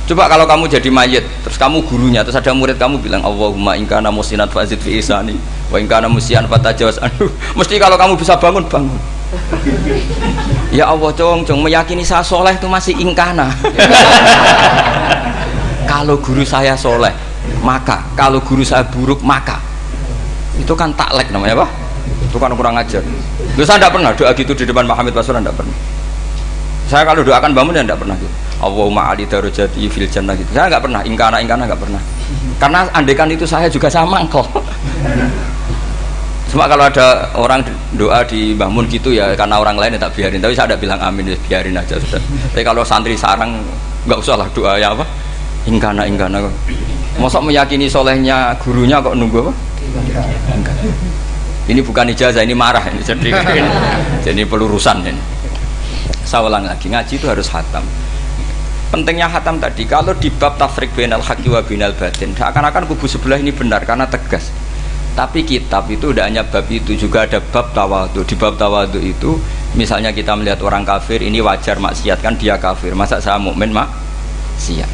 Coba kalau kamu jadi mayit, terus kamu gurunya, terus ada murid kamu bilang Allahumma ingkana musinat fazid fi isani wa ingkana musian fatajawaz anhu, mesti kalau kamu bisa bangun. Ya Allah, cong meyakini saya soleh itu masih ingkana. Kalau guru saya soleh maka, kalau guru saya buruk maka, itu kan taklek namanya, apa? Itu kan kurang ajar. Loh, saya tidak pernah doa gitu di depan Muhammad Pasuruan, tidak pernah. Saya kalau doakan bangun ya tidak pernah gitu. Allahumma ali darajati fil jannah gitu. Saya nggak pernah, ingkana nggak pernah. Karena andekan itu saya juga sama mangkol. Cuma kalau ada orang doa di bangun gitu ya karena orang lain ya tak biarin. Tapi saya tidak bilang amin, ya biarin aja sudah. Tapi kalau santri sarang nggak usah lah doa ya apa? Ingkana. Masa meyakini solehnya gurunya kok nunggu apa? Ini bukan ijazah, ini marah ini, jadi pelurusan ini. Saya ulang lagi, ngaji itu harus khatam. Pentingnya khatam tadi, kalau di bab tafriq bainal haqqi wa bainal batin, seakan-akan kubu sebelah ini benar karena tegas. Tapi kitab itu tidak hanya bab itu, juga ada bab tawadhu. Di bab tawadhu itu, misalnya kita melihat orang kafir, ini wajar maksiat kan dia kafir. Masa saya mukmin maksiat?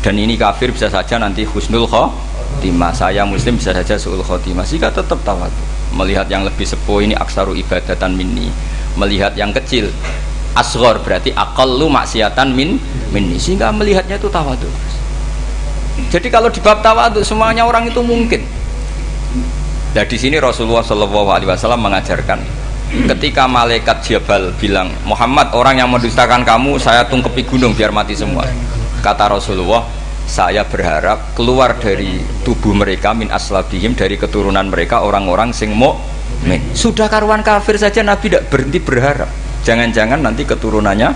Dan ini kafir bisa saja nanti husnul khotimah, saya muslim bisa saja su'ul khotimah. Jika tetap tawadhu, melihat yang lebih sepuh ini aksaru ibadatan minni, melihat yang kecil asghar berarti aqallu maksiatan minni, sehingga melihatnya itu tawadhu. Jadi kalau di bab tawadhu semuanya orang itu mungkin. Nah di sini Rasulullah SAW mengajarkan, ketika malaikat Jabal bilang, Muhammad, orang yang mendustakan kamu saya tungkepi gunung biar mati semua. Kata Rasulullah, saya berharap keluar dari tubuh mereka min aslabihim, dari keturunan mereka orang-orang sing mukmin. Sudah karuan kafir saja Nabi tidak berhenti berharap, jangan-jangan nanti keturunannya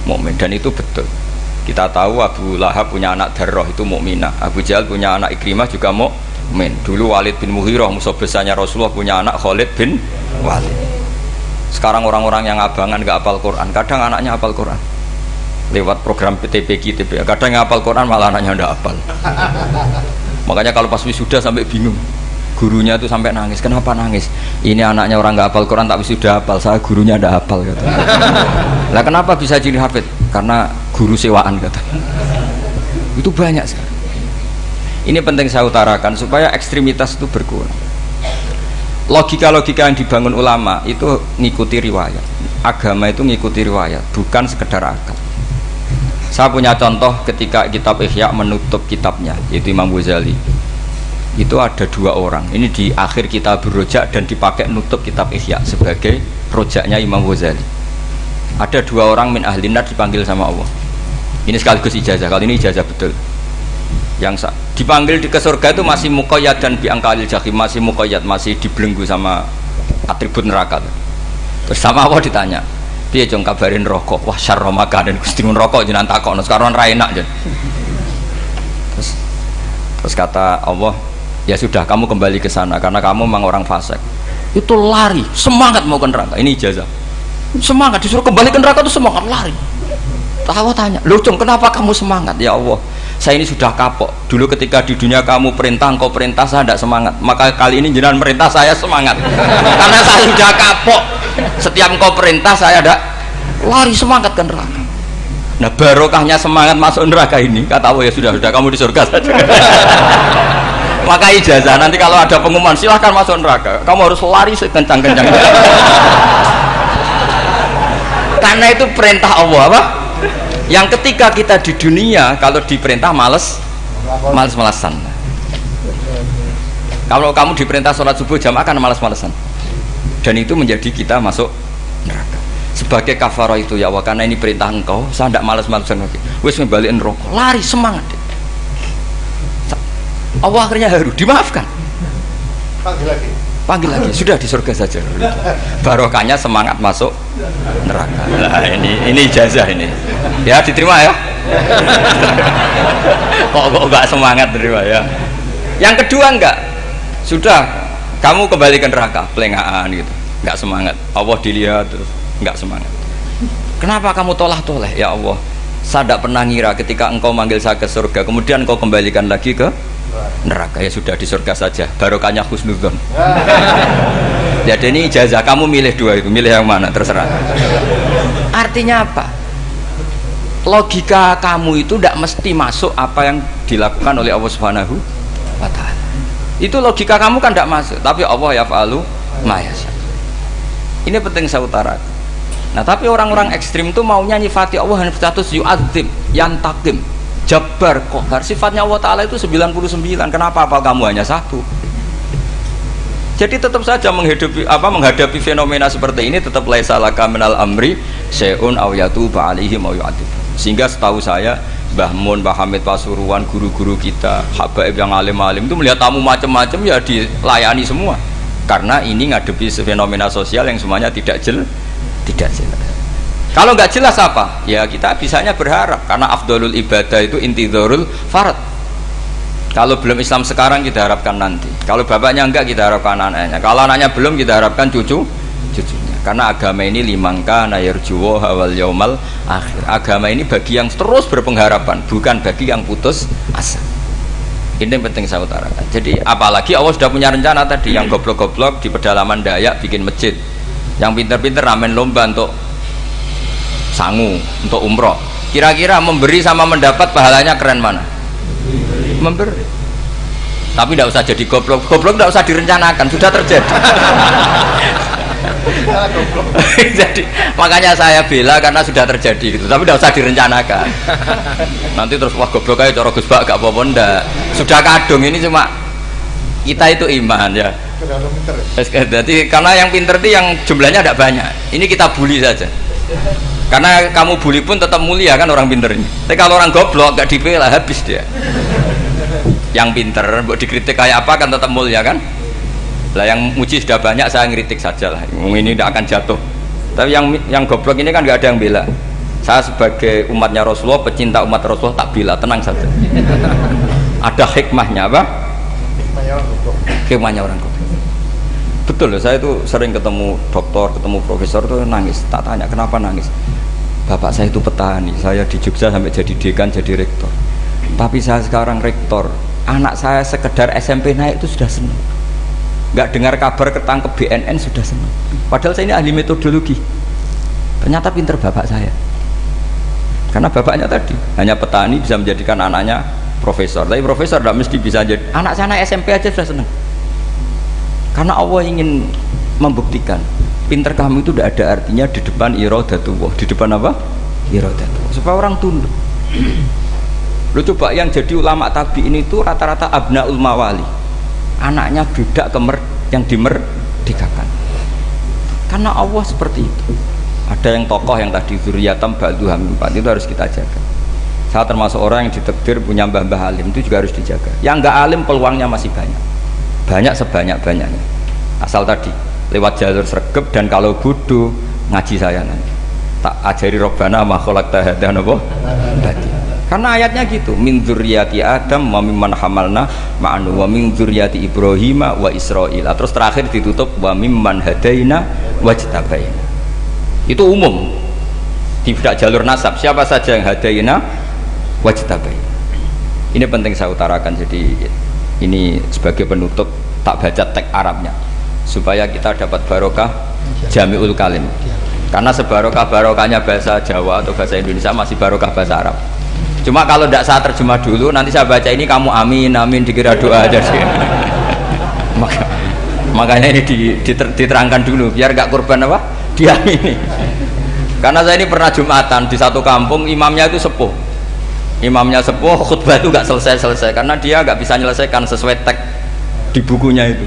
mukmin. Dan itu betul. Kita tahu Abu Lahab punya anak Darroh itu mukminah, Abu Jahal punya anak Ikrimah juga mukmin. Dulu Walid bin Mughirah musuh besarnya Rasulullah punya anak Khalid bin Walid. Sekarang orang-orang yang abangan gak hafal Quran, kadang anaknya hafal Quran. lewat program PTPQ, TPA. Kadang ngapal Quran malah anaknya ndak hafal. Makanya kalau pas wisuda sampai bingung. Gurunya itu sampai nangis. Kenapa nangis? Ini anaknya orang nggak hafal Quran tapi sudah hafal. Saya gurunya ndak hafal kata. Lah kenapa bisa jadi hafid? Karena guru sewaan kata. Itu banyak sekali. Ini penting saya utarakan supaya ekstremitas itu berkurang. Logika-logika yang dibangun ulama itu ngikuti riwayat. Agama itu ngikuti riwayat, bukan sekedar akal. Saya punya contoh ketika kitab Ihya menutup kitabnya, yaitu Imam Ghazali. Itu ada dua orang. Ini di akhir kitab Rojak dan dipakai nutup kitab Ihya sebagai rojaknya Imam Ghazali. Ada dua orang min ahli nar dipanggil sama Allah. Ini sekaligus ijazah. Kali ini ijazah betul. Yang dipanggil ke surga itu masih muqayyad dan biangkalil jahim, masih muqayyad, masih dibelenggu sama atribut neraka. Terus sama Allah ditanya, piye jong kabarin rokok? Wah syarra makanan Gusti mun rokok jenengan takokno sekarang ra enak jen. Terus kata Allah, ya sudah kamu kembali ke sana karena kamu memang orang fasik. Itu lari, semangat mau ke neraka. Ini ijazah. Semangat disuruh kembali ke neraka itu semangat lari. Allah tanya, loh Jong kenapa kamu semangat? Ya Allah, saya ini sudah kapok. Dulu ketika di dunia kamu perintah, engkau perintah, saya tidak semangat. Maka kali ini jenengan perintah saya semangat. Karena saya sudah kapok. Setiap engkau perintah saya ada lari semangat ke neraka. Nah barokahnya semangat masuk neraka ini, kata Allah, ya sudah kamu di surga saja. Maka ijazah nanti kalau ada pengumuman silahkan masuk neraka, kamu harus lari sekencang-kencangnya. Karena itu perintah Allah apa? Yang ketika kita di dunia kalau diperintah males-malesan. Kalau kamu diperintah sholat subuh jamaah kan males-malesan. Dan itu menjadi kita masuk neraka. Sebagai kafarah itu ya Allah, karena ini perintah engkau, saya tidak males-malesan lagi. Wis ngebalikin rokok, lari semangat. Allah akhirnya harus dimaafkan. Panggil lagi, sudah di surga saja. Barokahnya semangat masuk neraka. Nah, ini ijazah ini. Ya diterima ya. kok enggak semangat terima ya. Yang kedua enggak. Sudah kamu kembali ke neraka, pelengahan gitu. Enggak semangat. Allah dilihat terus enggak semangat. Kenapa kamu toleh? Ya Allah, saya tidak pernah ngira ketika engkau manggil saya ke surga, kemudian engkau kembalikan lagi ke neraka. Ya sudah di surga saja, barokahnya husnudzon. Jadi ini ijazah, kamu milih dua itu, milih yang mana terserah. Artinya apa? Logika kamu itu tidak mesti masuk apa yang dilakukan oleh Allah Subhanahu wa Ta'ala. Itu logika kamu kan tidak masuk, tapi Allah yaf'alu ma yasha. Ini penting saya utarakan. Nah tapi orang-orang ekstrim itu maunya nyifati Allah dengan status yu'adzim, yantakim, Jabbar, Qahar. Sifatnya Allah Ta'ala itu 99. Kenapa apal kamu hanya satu? Jadi tetap saja menghadapi fenomena seperti ini tetap laisa laka minal amri syai'un aw yatuba alaihim aw yu'adzib. Sehingga setahu saya Mbah Mun, Mbah Hamid Pasuruan, guru-guru kita, habaib yang alim-alim itu melihat tamu macam-macam ya dilayani semua. Karena ini ngadepi fenomena sosial yang semuanya tidak jelas. Kalau nggak jelas apa? Ya kita bisanya berharap karena afdolul ibadah itu intidharul farad. Kalau belum Islam sekarang kita harapkan nanti. Kalau bapaknya enggak kita harapkan anaknya. Kalau anaknya belum kita harapkan cucunya. Karena agama ini limangka nayarjuwo hawal yaumal akhir. Agama ini bagi yang terus berpengharapan, bukan bagi yang putus asa. Ini yang penting saya utarakan. Jadi apalagi Allah sudah punya rencana tadi, yang goblok-goblok di pedalaman Dayak bikin masjid, yang pinter-pinter ramen lomba untuk sangu, untuk umroh. Kira-kira memberi sama mendapat pahalanya keren mana? Memberi. Tapi tidak usah jadi goblok tidak usah direncanakan, sudah terjadi. Jadi makanya saya bela karena sudah terjadi gitu, tapi tidak usah direncanakan. Nanti terus wah goblok aja cara Gus Bak gak apa-apa ndak. Sudah kadung, ini cuma kita itu iman ya. Jadi karena yang pinter itu yang jumlahnya tidak banyak. Ini kita bully saja. Karena kamu bully pun tetap mulia kan orang pinter ini. Tapi kalau orang goblok gak dibela habis dia. Yang pinter buat dikritik kayak apa kan tetap mulia kan. Lah yang muji sudah banyak, saya ngeritik saja lah. Ini tidak akan jatuh. Tapi yang goblok ini kan nggak ada yang bela. Saya sebagai umatnya Rasulullah, pecinta umat Rasulullah tak bela, tenang saja. Ada hikmahnya apa? Hikmahnya orang goblok. Betul loh, saya itu sering ketemu dokter, ketemu profesor tuh nangis. Tak tanya kenapa nangis. bapak saya itu petani, saya di Jogja sampai jadi dekan, jadi rektor. Tapi saya sekarang rektor, anak saya sekedar SMP naik itu sudah senang. Nggak dengar kabar ketangkep BNN sudah senang. Padahal saya ini ahli metodologi. Ternyata pinter bapak saya. Karena bapaknya tadi hanya petani bisa menjadikan anaknya profesor. Tapi profesor tidak mesti bisa jadi. Anak saya naik SMP aja sudah senang. Karena Allah ingin membuktikan pinter kamu itu tidak ada artinya di depan iradatullah. Di depan apa? Iradatullah. Supaya orang tunduk. Lu coba yang jadi ulama tabi'in itu rata-rata abnaul mawali. Anaknya budak yang dimerdekakan. Karena Allah seperti itu. Ada yang tokoh yang tadi zuriyatam ba'duha min ba'd, itu harus kita jaga. Saya termasuk orang yang ditakdir punya mbah-mbah alim, itu juga harus dijaga. Yang enggak alim peluangnya masih banyak. Banyak sebanyak-banyaknya. Asal tadi lewat jalur sregep, dan kalau bodoh ngaji saya nanti tak ajari robbana ma khalaqta hadza napa tadi. Karena ayatnya gitu, min dzurriyyati Adam wa mimman hamalna ma'anu wa min dzurriyyati Ibrahim wa Israil. Terus terakhir ditutup wa mimman hadaina wajtabaina. Itu umum, tidak jalur nasab, siapa saja yang hadaina wajtabaina. Ini penting saya utarakan, jadi ini sebagai penutup tak baca teks Arabnya supaya kita dapat barokah jami'ul kalim. Karena sebarokah-barokahnya bahasa Jawa atau bahasa Indonesia masih barokah bahasa Arab. Cuma kalau tidak saya terjemah dulu, nanti saya baca ini kamu amin amin dikira doa aja sih. Makanya ini diterangkan dulu biar gak korban apa diamini. Karena saya ini pernah Jumatan di satu kampung, imamnya itu sepuh. Imamnya sepuh, khutbah itu gak selesai karena dia gak bisa menyelesaikan sesuai teks di bukunya itu.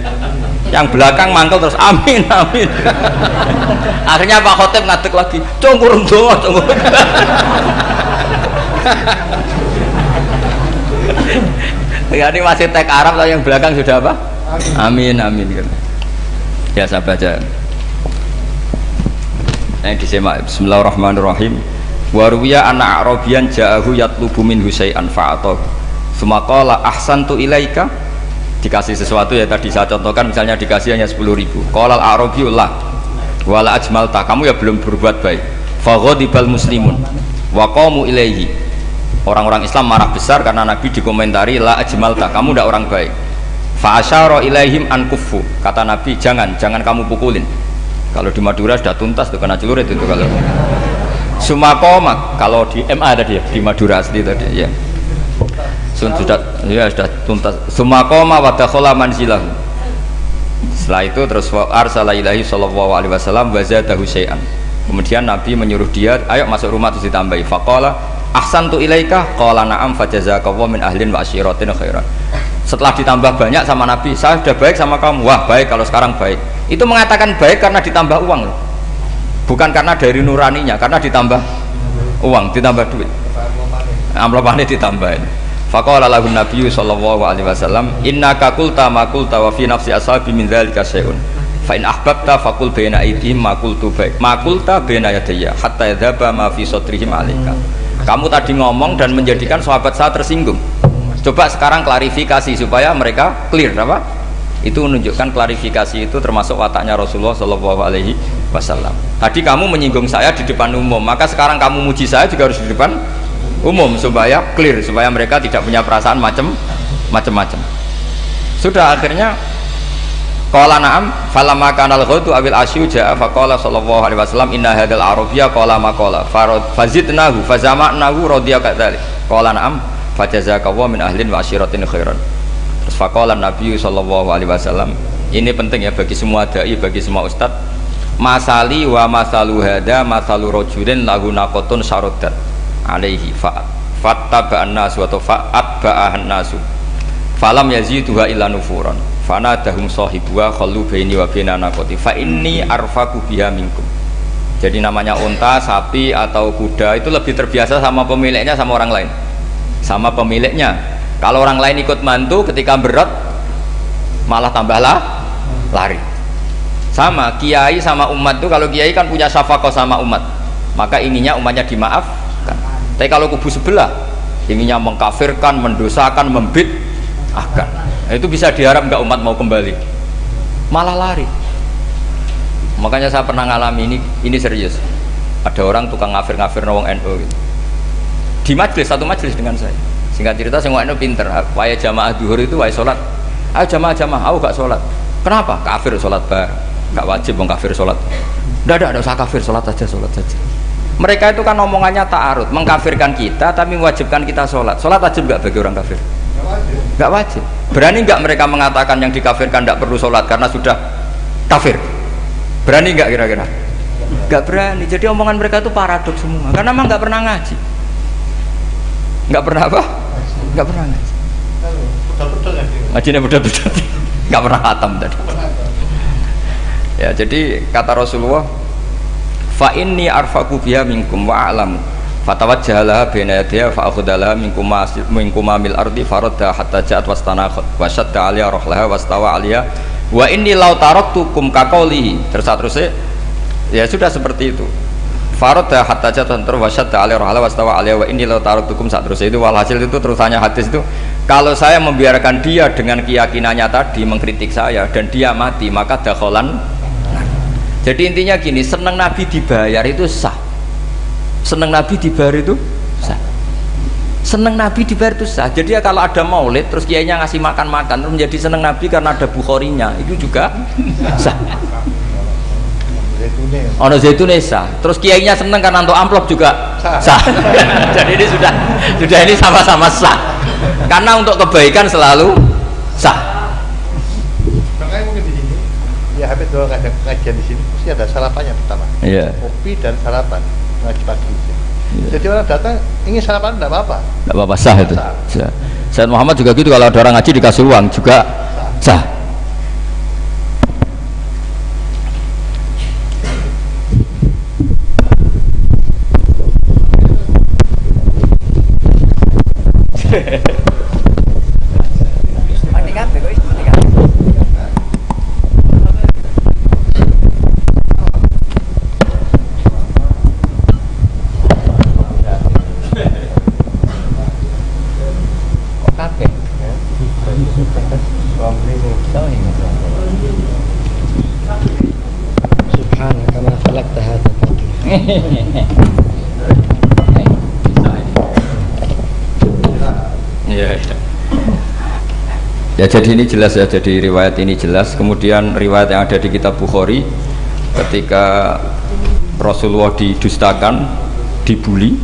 Yang belakang mangkel terus amin amin. Akhirnya Pak Khotib ngadeg lagi, congkurung doa congkurung. Ya, ini masih teks Arab, tapi yang belakang sudah apa? Amin amin. Ya saya baca. Yang disimak. Bismillahirrahmanirrahim. Waruwiya anak Arabian ja'ahu yatlubu min husay'an fa'atahu. Sumaqala ahsantu ilaika. Dikasih sesuatu ya tadi saya contohkan, misalnya dikasih hanya 10.000. Qala al-Arabiyyu la wala ajmalta, kamu ya belum berbuat baik. Faghadibal muslimun wa qamu ilaihi. Orang-orang Islam marah besar karena Nabi dikomentari la ajmalta, kamu tidak orang baik. Fa asyara ilaihim an kuffu, kata Nabi jangan kamu pukulin. Kalau di Madura sudah tuntas tuh kena celurit itu kalau. Sumakoma, kalau di MA tadi ya, di Madura asli tadi ya. Sudah tuntas. Sumakoma wa dakhala manzilahu. Setelah itu terus arsala ilahi sallallahu alaihi wasallam wa zadahu syai'an. Kemudian Nabi menyuruh dia, ayo masuk rumah terus ditambahi. Faqala ahsantu ilaika qala na'am fajazakallahu min ahlin wa asyiratin khairan. Setelah ditambah banyak sama Nabi, saya sudah baik sama kamu. Wah baik kalau sekarang baik. Itu mengatakan baik karena ditambah uang loh. Bukan karena dari nuraninya, karena ditambah uang, ditambah duit. Amplopane ditambahin. Faqala lahu nabiyyu sallallahu alaihi wasallam innaka qulta ma qulta wa fi nafsi ashabi min dzalika syai'un. Fa in ahbabta faqul baina aydihim ma qultu baik. Ma qulta baina yadayya hatta yadhaba ma fi sadrihim alaika. Kamu tadi ngomong dan menjadikan sahabat saya tersinggung. Coba sekarang klarifikasi supaya mereka clear apa? Itu menunjukkan klarifikasi itu termasuk wataknya Rasulullah Shallallahu Alaihi Wasallam. Tadi kamu menyinggung saya di depan umum, maka sekarang kamu muji saya juga harus di depan umum supaya clear, supaya mereka tidak punya perasaan macam-macam. Sudah akhirnya qala na'am falamma kana al-ghadu awil asyu ja'a faqala sallallahu alaihi wasallam inna hadzal arabiyya qala ma qala fazidnahu fazama'nahu radiya kadzalik qala na'am fajazakallahu min ahlin wa asyiratin khairan. Terus faqala Nabi sallallahu alaihi wasallam, ini penting ya bagi semua dai, bagi semua ustad, masali wa masalu hada masalu rajulin lahu naqatun syaradat alaihi fattaba'an nas wa tafa'at ba'ahan nasu falam yaziduha illa nufuran fanadahum sahibuha khallu baini wa baina naqati fa inni arfaku biha minkum. Jadi namanya unta, sapi atau kuda itu lebih terbiasa sama pemiliknya sama orang lain. Sama pemiliknya. Kalau orang lain ikut mantu ketika berat malah tambahlah lari. Sama kiai sama umat itu, kalau kiai kan punya syafaqah sama umat, maka inginnya umatnya dimaafkan. Tapi kalau kubu sebelah inginnya mengkafirkan, mendosakan, membid'ahkan, itu bisa diharap nggak umat mau kembali, malah lari. Makanya saya pernah ngalami ini serius. Ada orang tukang ngafir-ngafir wong NU gitu. Di majelis, satu majelis dengan saya. Singkat cerita saya NU pinter, waya jamaah duhur itu waya sholat. Ayo jamaah, aku gak sholat. Kenapa? Kafir sholat bareng. Gak wajib wong kafir sholat. Tidak usah kafir, sholat saja. Mereka itu kan omongannya ta'arud, mengkafirkan kita tapi mewajibkan kita sholat. Sholat wajib gak bagi orang kafir? Gak wajib. Berani gak mereka mengatakan yang dikafirkan tidak perlu sholat karena sudah kafir? Berani gak kira-kira? Gak berani. Jadi omongan mereka itu paradoks semua karena memang gak pernah ngaji. Gak pernah apa? Gak pernah ngaji. Ngajinya betul-betul gak pernah khatam tadi. Ya, jadi kata Rasulullah, fa inni arfaqu biha minkum wa a'lamu fatawajjahala baina yadayha fa akhudalaha minkum mil ardi faradda hatta ja'at wastanakhat wa shadda 'aliya rahlaha wastawa 'aliya wa inni law taraktukum kaqaulihi. Terus ya sudah seperti itu. Faradda hatta ja'at wa shadda 'aliya rahlaha wastawa 'aliya wa inni law taraktukum terus itu walhasil itu terusannya hadis itu, kalau saya membiarkan dia dengan keyakinannya tadi mengkritik saya dan dia mati maka dakholan. Jadi intinya gini, seneng Nabi dibayar itu sah. Seneng Nabi dibayar itu sah. Seneng Nabi dibayar itu sah. Jadi ya kalau ada maulid terus kiainya ngasih makan terus menjadi seneng Nabi karena ada Bukharinya, itu juga sah. Ono zaitune sah. Terus kiainya seneng karena untuk amplop juga sah. Jadi ini sudah ini sama-sama sah. Karena untuk kebaikan selalu sah. Ya habis kalau kajian di sini mesti ada sarapannya pertama. Iya. Kopi dan sarapan ngaji pagi. Yeah. Jadi orang datang ingin sarapan tidak apa-apa. Tidak apa-apa, sah itu. Sah. Sayyid Muhammad juga gitu, kalau ada orang ngaji dikasih uang juga sah. Ya, jadi ini jelas ya, jadi riwayat ini jelas. Kemudian riwayat yang ada di kitab Bukhari ketika Rasulullah didustakan, dibully,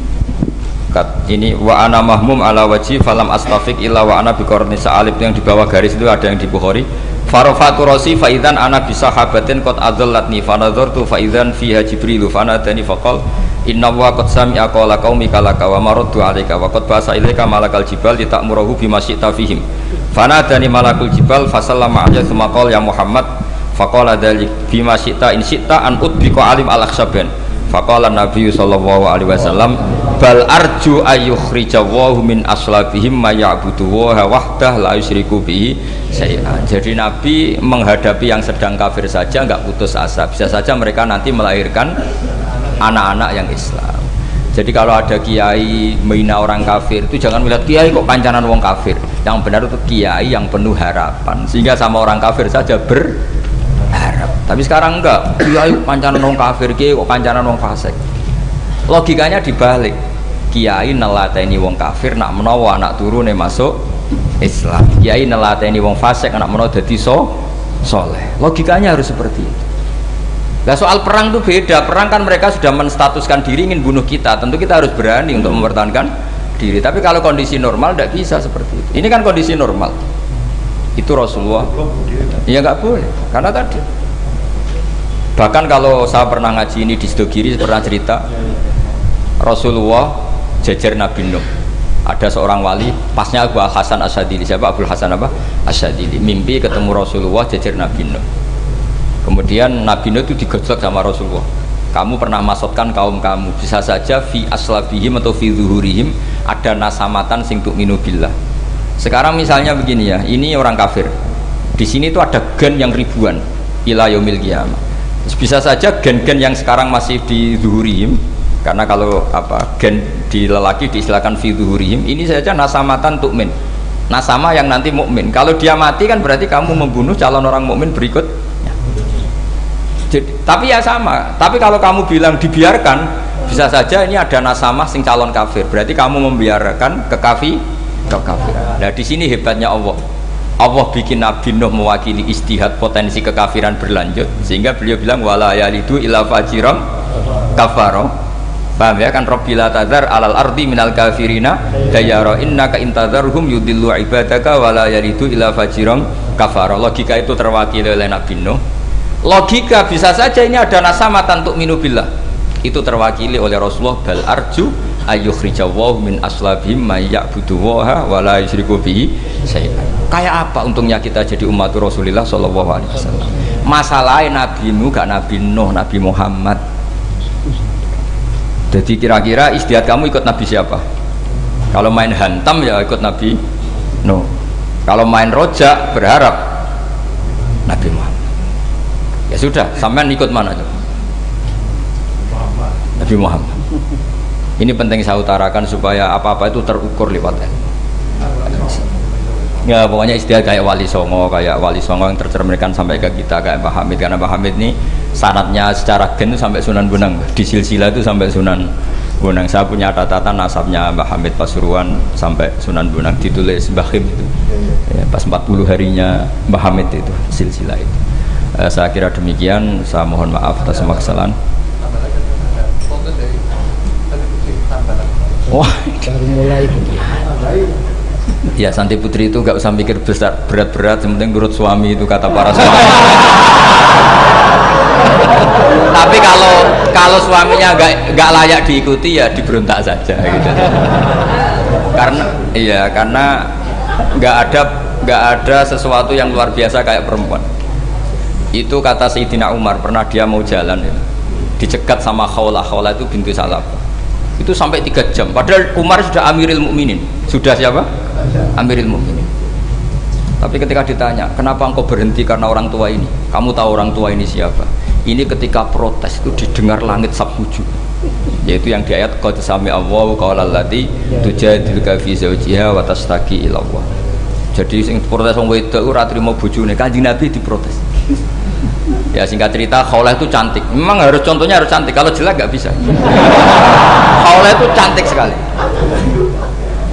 ini wa ana mahmum ala wajhi falam astafiq illa wa ana biqarni sa'alib, yang di bawah garis itu ada yang di Bukhari. Farafatu rosi faidan ana bisahabatin qad adallatni fanadhartu faidan fiha jibrilu fanadani faqal inna wa qad sami'a qala qaumika laka wa maraddu 'alaika wa qad basa ilaika malakal jibal litamurahu bima syi'ta fihim fanadani malakul jibal fasallama 'alaihi tsumma qala ya Muhammad faqala dzalik bima syi'ta in syi'ta an udbika alim al-akhsaban faqala Nabi sallallahu alaihi wasallam bal arju ayyukhrijawahu min aslabihim ma ya'budu wa wahdah la yusyriku bihi syai'an. Jadi Nabi menghadapi yang sedang kafir saja enggak putus asa, bisa saja mereka nanti melahirkan anak-anak yang Islam. Jadi kalau ada kiai menghina orang kafir itu jangan melihat kiai kok pancanan wong kafir, yang benar itu kiai yang penuh harapan sehingga sama orang kafir saja berharap. Tapi sekarang enggak, kiai pancanan wong kafir, kiai kok pancanan wong fasik. Logikanya dibalik, kiai nelateni wong kafir nak menawa anak turune masuk Islam, kiai nelateni wong fasik anak menawa dadi soleh. Logikanya harus seperti itu. Nah, soal perang itu beda. Perang kan mereka sudah menstatuskan diri ingin bunuh kita, tentu kita harus berani untuk mempertahankan diri. Tapi kalau kondisi normal tidak bisa seperti itu. Ini kan kondisi normal. Itu Rasulullah ya nggak boleh, karena tadi bahkan kalau saya pernah ngaji ini di Sidogiri, pernah cerita Rasulullah jejer Nabi Nuh. Ada seorang wali, pasnya Abu Hasan Asyadili. Siapa Abu Hasan apa? Asyadili. Mimpi ketemu Rasulullah jejer Nabi Nuh. Kemudian Nabi Nuh itu digojlok sama Rasulullah. Kamu pernah maksudkan kaum kamu, bisa saja fi aslabihim atau fi zuhurihim ada nasamatan sing tu'minu billah. Sekarang misalnya begini ya, ini orang kafir. Di sini itu ada gen yang ribuan ila yaumil qiyamah. Bisa saja gen-gen yang sekarang masih di zuhurihim, karena kalau apa gen di lelaki diistilahkan fi zuhurihim, ini saja nasamatan tu'min. Nasama yang nanti mukmin. Kalau dia mati kan berarti kamu membunuh calon orang mukmin berikut. Jadi, tapi ya sama. Tapi kalau kamu bilang dibiarkan, bisa saja ini ada nasamah sing calon kafir, berarti kamu membiarkan kekafiran. Nah di sini hebatnya Allah. Allah bikin Nabi Nuh mewakili istihad potensi kekafiran berlanjut, sehingga beliau bilang wala yalidu illa fajiran kafaro. Paham ya kan? Rabbila tadzar alal ardi minal kafirina dayara innaka intadzarhum yudillu ibadaka wala yalidu illa fajiran kafaro. Logika itu terwakili oleh Nabi Nuh. Logika bisa saja ini ada nasamatan untuk minubillah, itu terwakili oleh Rasulullah. Bal arju ayyukhrijawahu min aslabihim may ya'buduwaha wa la yusyriku bihi syai'an. Kayak apa untungnya kita jadi umat Rasulullah sallallahu alaihi wasallam? Masalahnya nabimu gak Nabi Nuh, Nabi Muhammad. Jadi kira-kira istiadat kamu ikut Nabi siapa? Kalau main hantam ya ikut Nabi Nuh. Kalau main rojak berharap Nabi Muhammad. Ya sudah, sampean ikut mana tuh? Nabi Muhammad. Ini penting saya utarakan supaya apa-apa itu terukur lewat ilmu. Ya pokoknya istilah kayak Wali Songo yang tercerminkan sampai ke kita kayak Pak Hamid, karena Pak Hamid ini sanadnya secara gen sampai Sunan Bonang, di silsilah itu sampai Sunan Bonang. Saya punya catatan nasabnya Mbah Hamid Pasuruan sampai Sunan Bonang, ditulis Mbah Khim itu ya, pas 40 harinya Mbah Hamid itu silsilah itu. Saya kira demikian, saya mohon maaf atas semua kesalahan. Wah, baru mulai. Ya Santi Putri itu nggak usah mikir besar berat-berat, yang penting nurut suami, itu kata para suami. Tapi kalau suaminya nggak layak diikuti ya diberontak saja gitu. Karena nggak ada sesuatu yang luar biasa kayak perempuan. Itu kata Sayyidina Umar, pernah dia mau jalan itu, dicegat sama Khawlah itu bintu Salabah. Itu sampai 3 jam, padahal Umar sudah Amiril Mukminin. Sudah siapa? Amiril Mukminin. Tapi ketika ditanya, kenapa engkau berhenti karena orang tua ini? Kamu tahu orang tua ini siapa? Ini ketika protes itu didengar langit sabtuju, yaitu yang di ayat qad sami'a Allahu qaulal lati tujadiluka fi zawjiha wa tashtaki ila Allah. Jadi sing protes wong wedok ora trimo bojone, Kanjeng Nabi diprotes. Ya singkat cerita, Khawlah itu cantik. Memang contohnya harus cantik. Kalau jelek nggak bisa. Khawlah itu cantik sekali.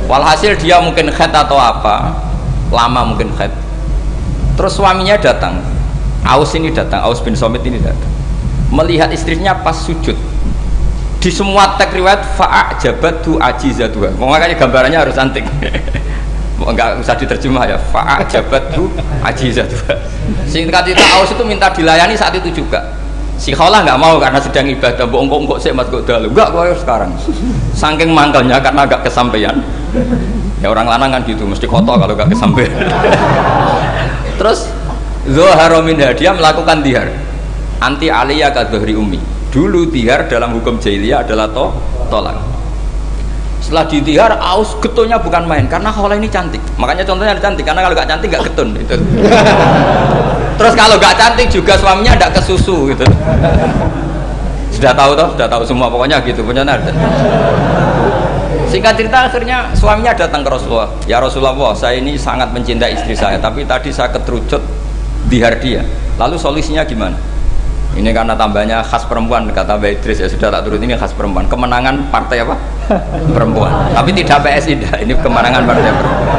Walhasil dia mungkin khed atau apa, lama mungkin khed. Terus suaminya datang. Aus bin Somit ini datang. Melihat istrinya pas sujud. Di semua teks riwayat fa'ajabatu ajizatuha. Makanya gambarannya harus cantik. Enggak usah diterjemah ya, fa'ajabatu ajizatuha. Singkat cerita, Aus itu minta dilayani saat itu juga. Si Khawlah nggak mau karena sedang ibadah. Mbok sik Mas kok dalu. Enggak, kok sekarang. Saking mangkelnya karena agak kesampaian. Ya orang lanang kan gitu, mesti kotor kalau nggak kesampaian. Terus Zuhara minha, dia melakukan dihar. Anti aliyah ka dhuhri ummi. Dulu dihar dalam hukum jahiliyah adalah tolak. Setelah ditihar, Aus getonnya bukan main karena Khawlah ini cantik. Makanya contohnya ada cantik, karena kalau nggak cantik nggak getun gitu. Terus kalau nggak cantik juga suaminya tidak kesusu gitu. Sudah tahu semua pokoknya gitu punya ada. Singkat cerita akhirnya suaminya datang ke Rasulullah. Ya Rasulullah, saya ini sangat mencintai istri saya, tapi tadi saya keterucut dihar dia. Lalu solusinya gimana? Ini karena tambahnya khas perempuan, kata Mbak Idris, ya sudah tak turut, ini khas perempuan. Kemenangan partai apa? Perempuan. Tapi tidak PSI, ini kemenangan partai perempuan.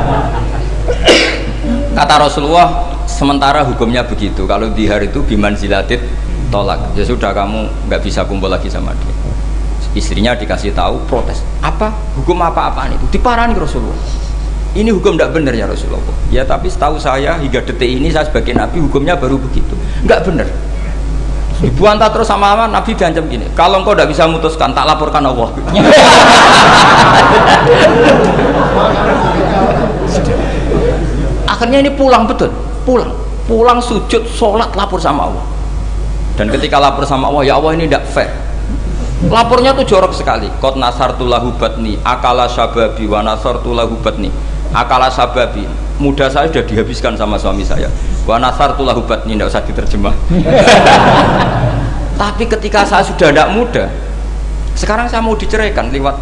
Kata Rasulullah, sementara hukumnya begitu. Kalau dihar itu biman zilatit tolak. Ya sudah, kamu nggak bisa kumpul lagi sama dia. Istrinya dikasih tahu, protes. Apa? Hukum apa-apaan itu? Diparani Rasulullah. Ini hukum tidak benar ya Rasulullah. Ya tapi setahu saya hingga detik ini saya sebagai Nabi hukumnya baru begitu. Nggak benar. Dibuantah terus sama Nabi diancam gini, kalau engkau tidak bisa memutuskan tak laporkan Allah. Akhirnya ini pulang sujud sholat lapor sama Allah. Dan ketika lapor sama Allah, ya Allah ini tidak fair. Lapornya tuh jorok sekali. Qad nasartu lahu batni akala syababi wa nasartu lahu batni akala syababi. Muda saya sudah dihabiskan sama suami saya. Wa nasartu lahu batni, tidak usah diterjemah. Tapi ketika saya sudah tidak muda, sekarang saya mau diceraikan lewat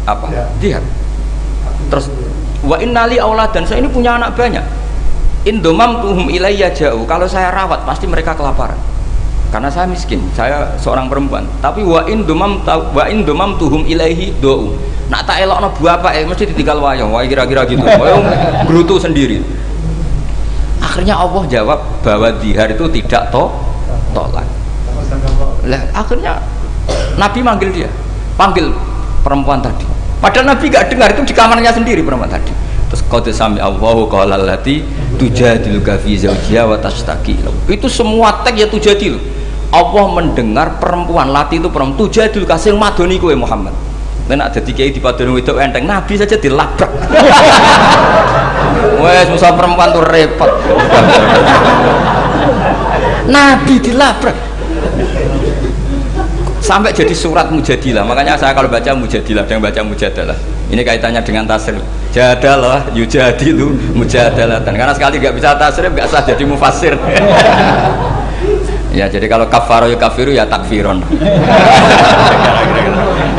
apa? Dihar. Terus wa innali auladan, saya ini punya anak banyak. Indomam tuhum ilayya jauh. Kalau saya rawat pasti mereka kelaparan. karena saya miskin, saya seorang perempuan. Tapi wa in domam tuhum ilaihi do'u. Nak tak elokno bapak mesti ditinggal wayang, wah kira-kira gitu. Wayang gerutu sendiri. Akhirnya Allah jawab bahwa dihar itu tidak tolak. Lah akhirnya Nabi manggil dia, panggil perempuan tadi. Padahal Nabi gak dengar, itu di kamarnya sendiri perempuan tadi. Terus qad sami Allahu qala allati tujadiluka fi zawjiha wa tashtaki. Itu semua teks ya tujadil. Allah mendengar perempuan, lati itu perempuan tujadiluka sing madoni kowe Muhammad. Nek dadi kiai dipadoni wedok enteng, Nabi saja dilabrak. Wes musa perempuan tuh repot. Nabi dilabrak. Sampai jadi surat Mujadilah. Makanya saya kalau baca Mujadilah dan baca Mujadalah, ini kaitannya dengan tasrif. Jadalah yujadilu mujadalatan. Karena sekali nggak bisa tasrif nggak sah jadi mufassir. Ya jadi kalau kafaro ya kafiru ya takfiron.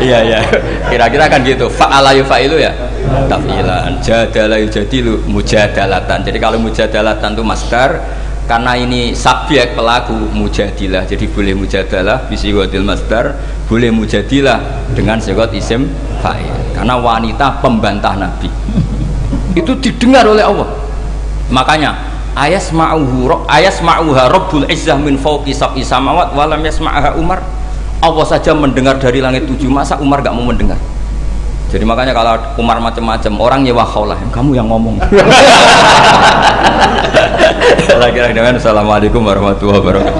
Iya. Kira-kira kan gitu. Fa'ala yufa'ilu ya taf'ilan. Jadalah yujadilu mujadalatan. Jadi kalau mujadalatan itu masdar, karena ini subjek pelaku mujadilah, jadi boleh mujadalah bisigotil masdar, boleh mujadilah dengan sigot isim fa'il, karena wanita pembantah Nabi itu didengar oleh Allah. Makanya ayasma'uha rabbul izzah min fawqi sab'i samawat walam yasma'aha Umar. Allah saja mendengar dari langit 7, masa Umar gak mau mendengar? Jadi makanya kalau Umar macam-macam, orang nyewa khaulah, kamu yang ngomong. Lagi-lagi dengan assalamualaikum warahmatullahi wabarakatuh.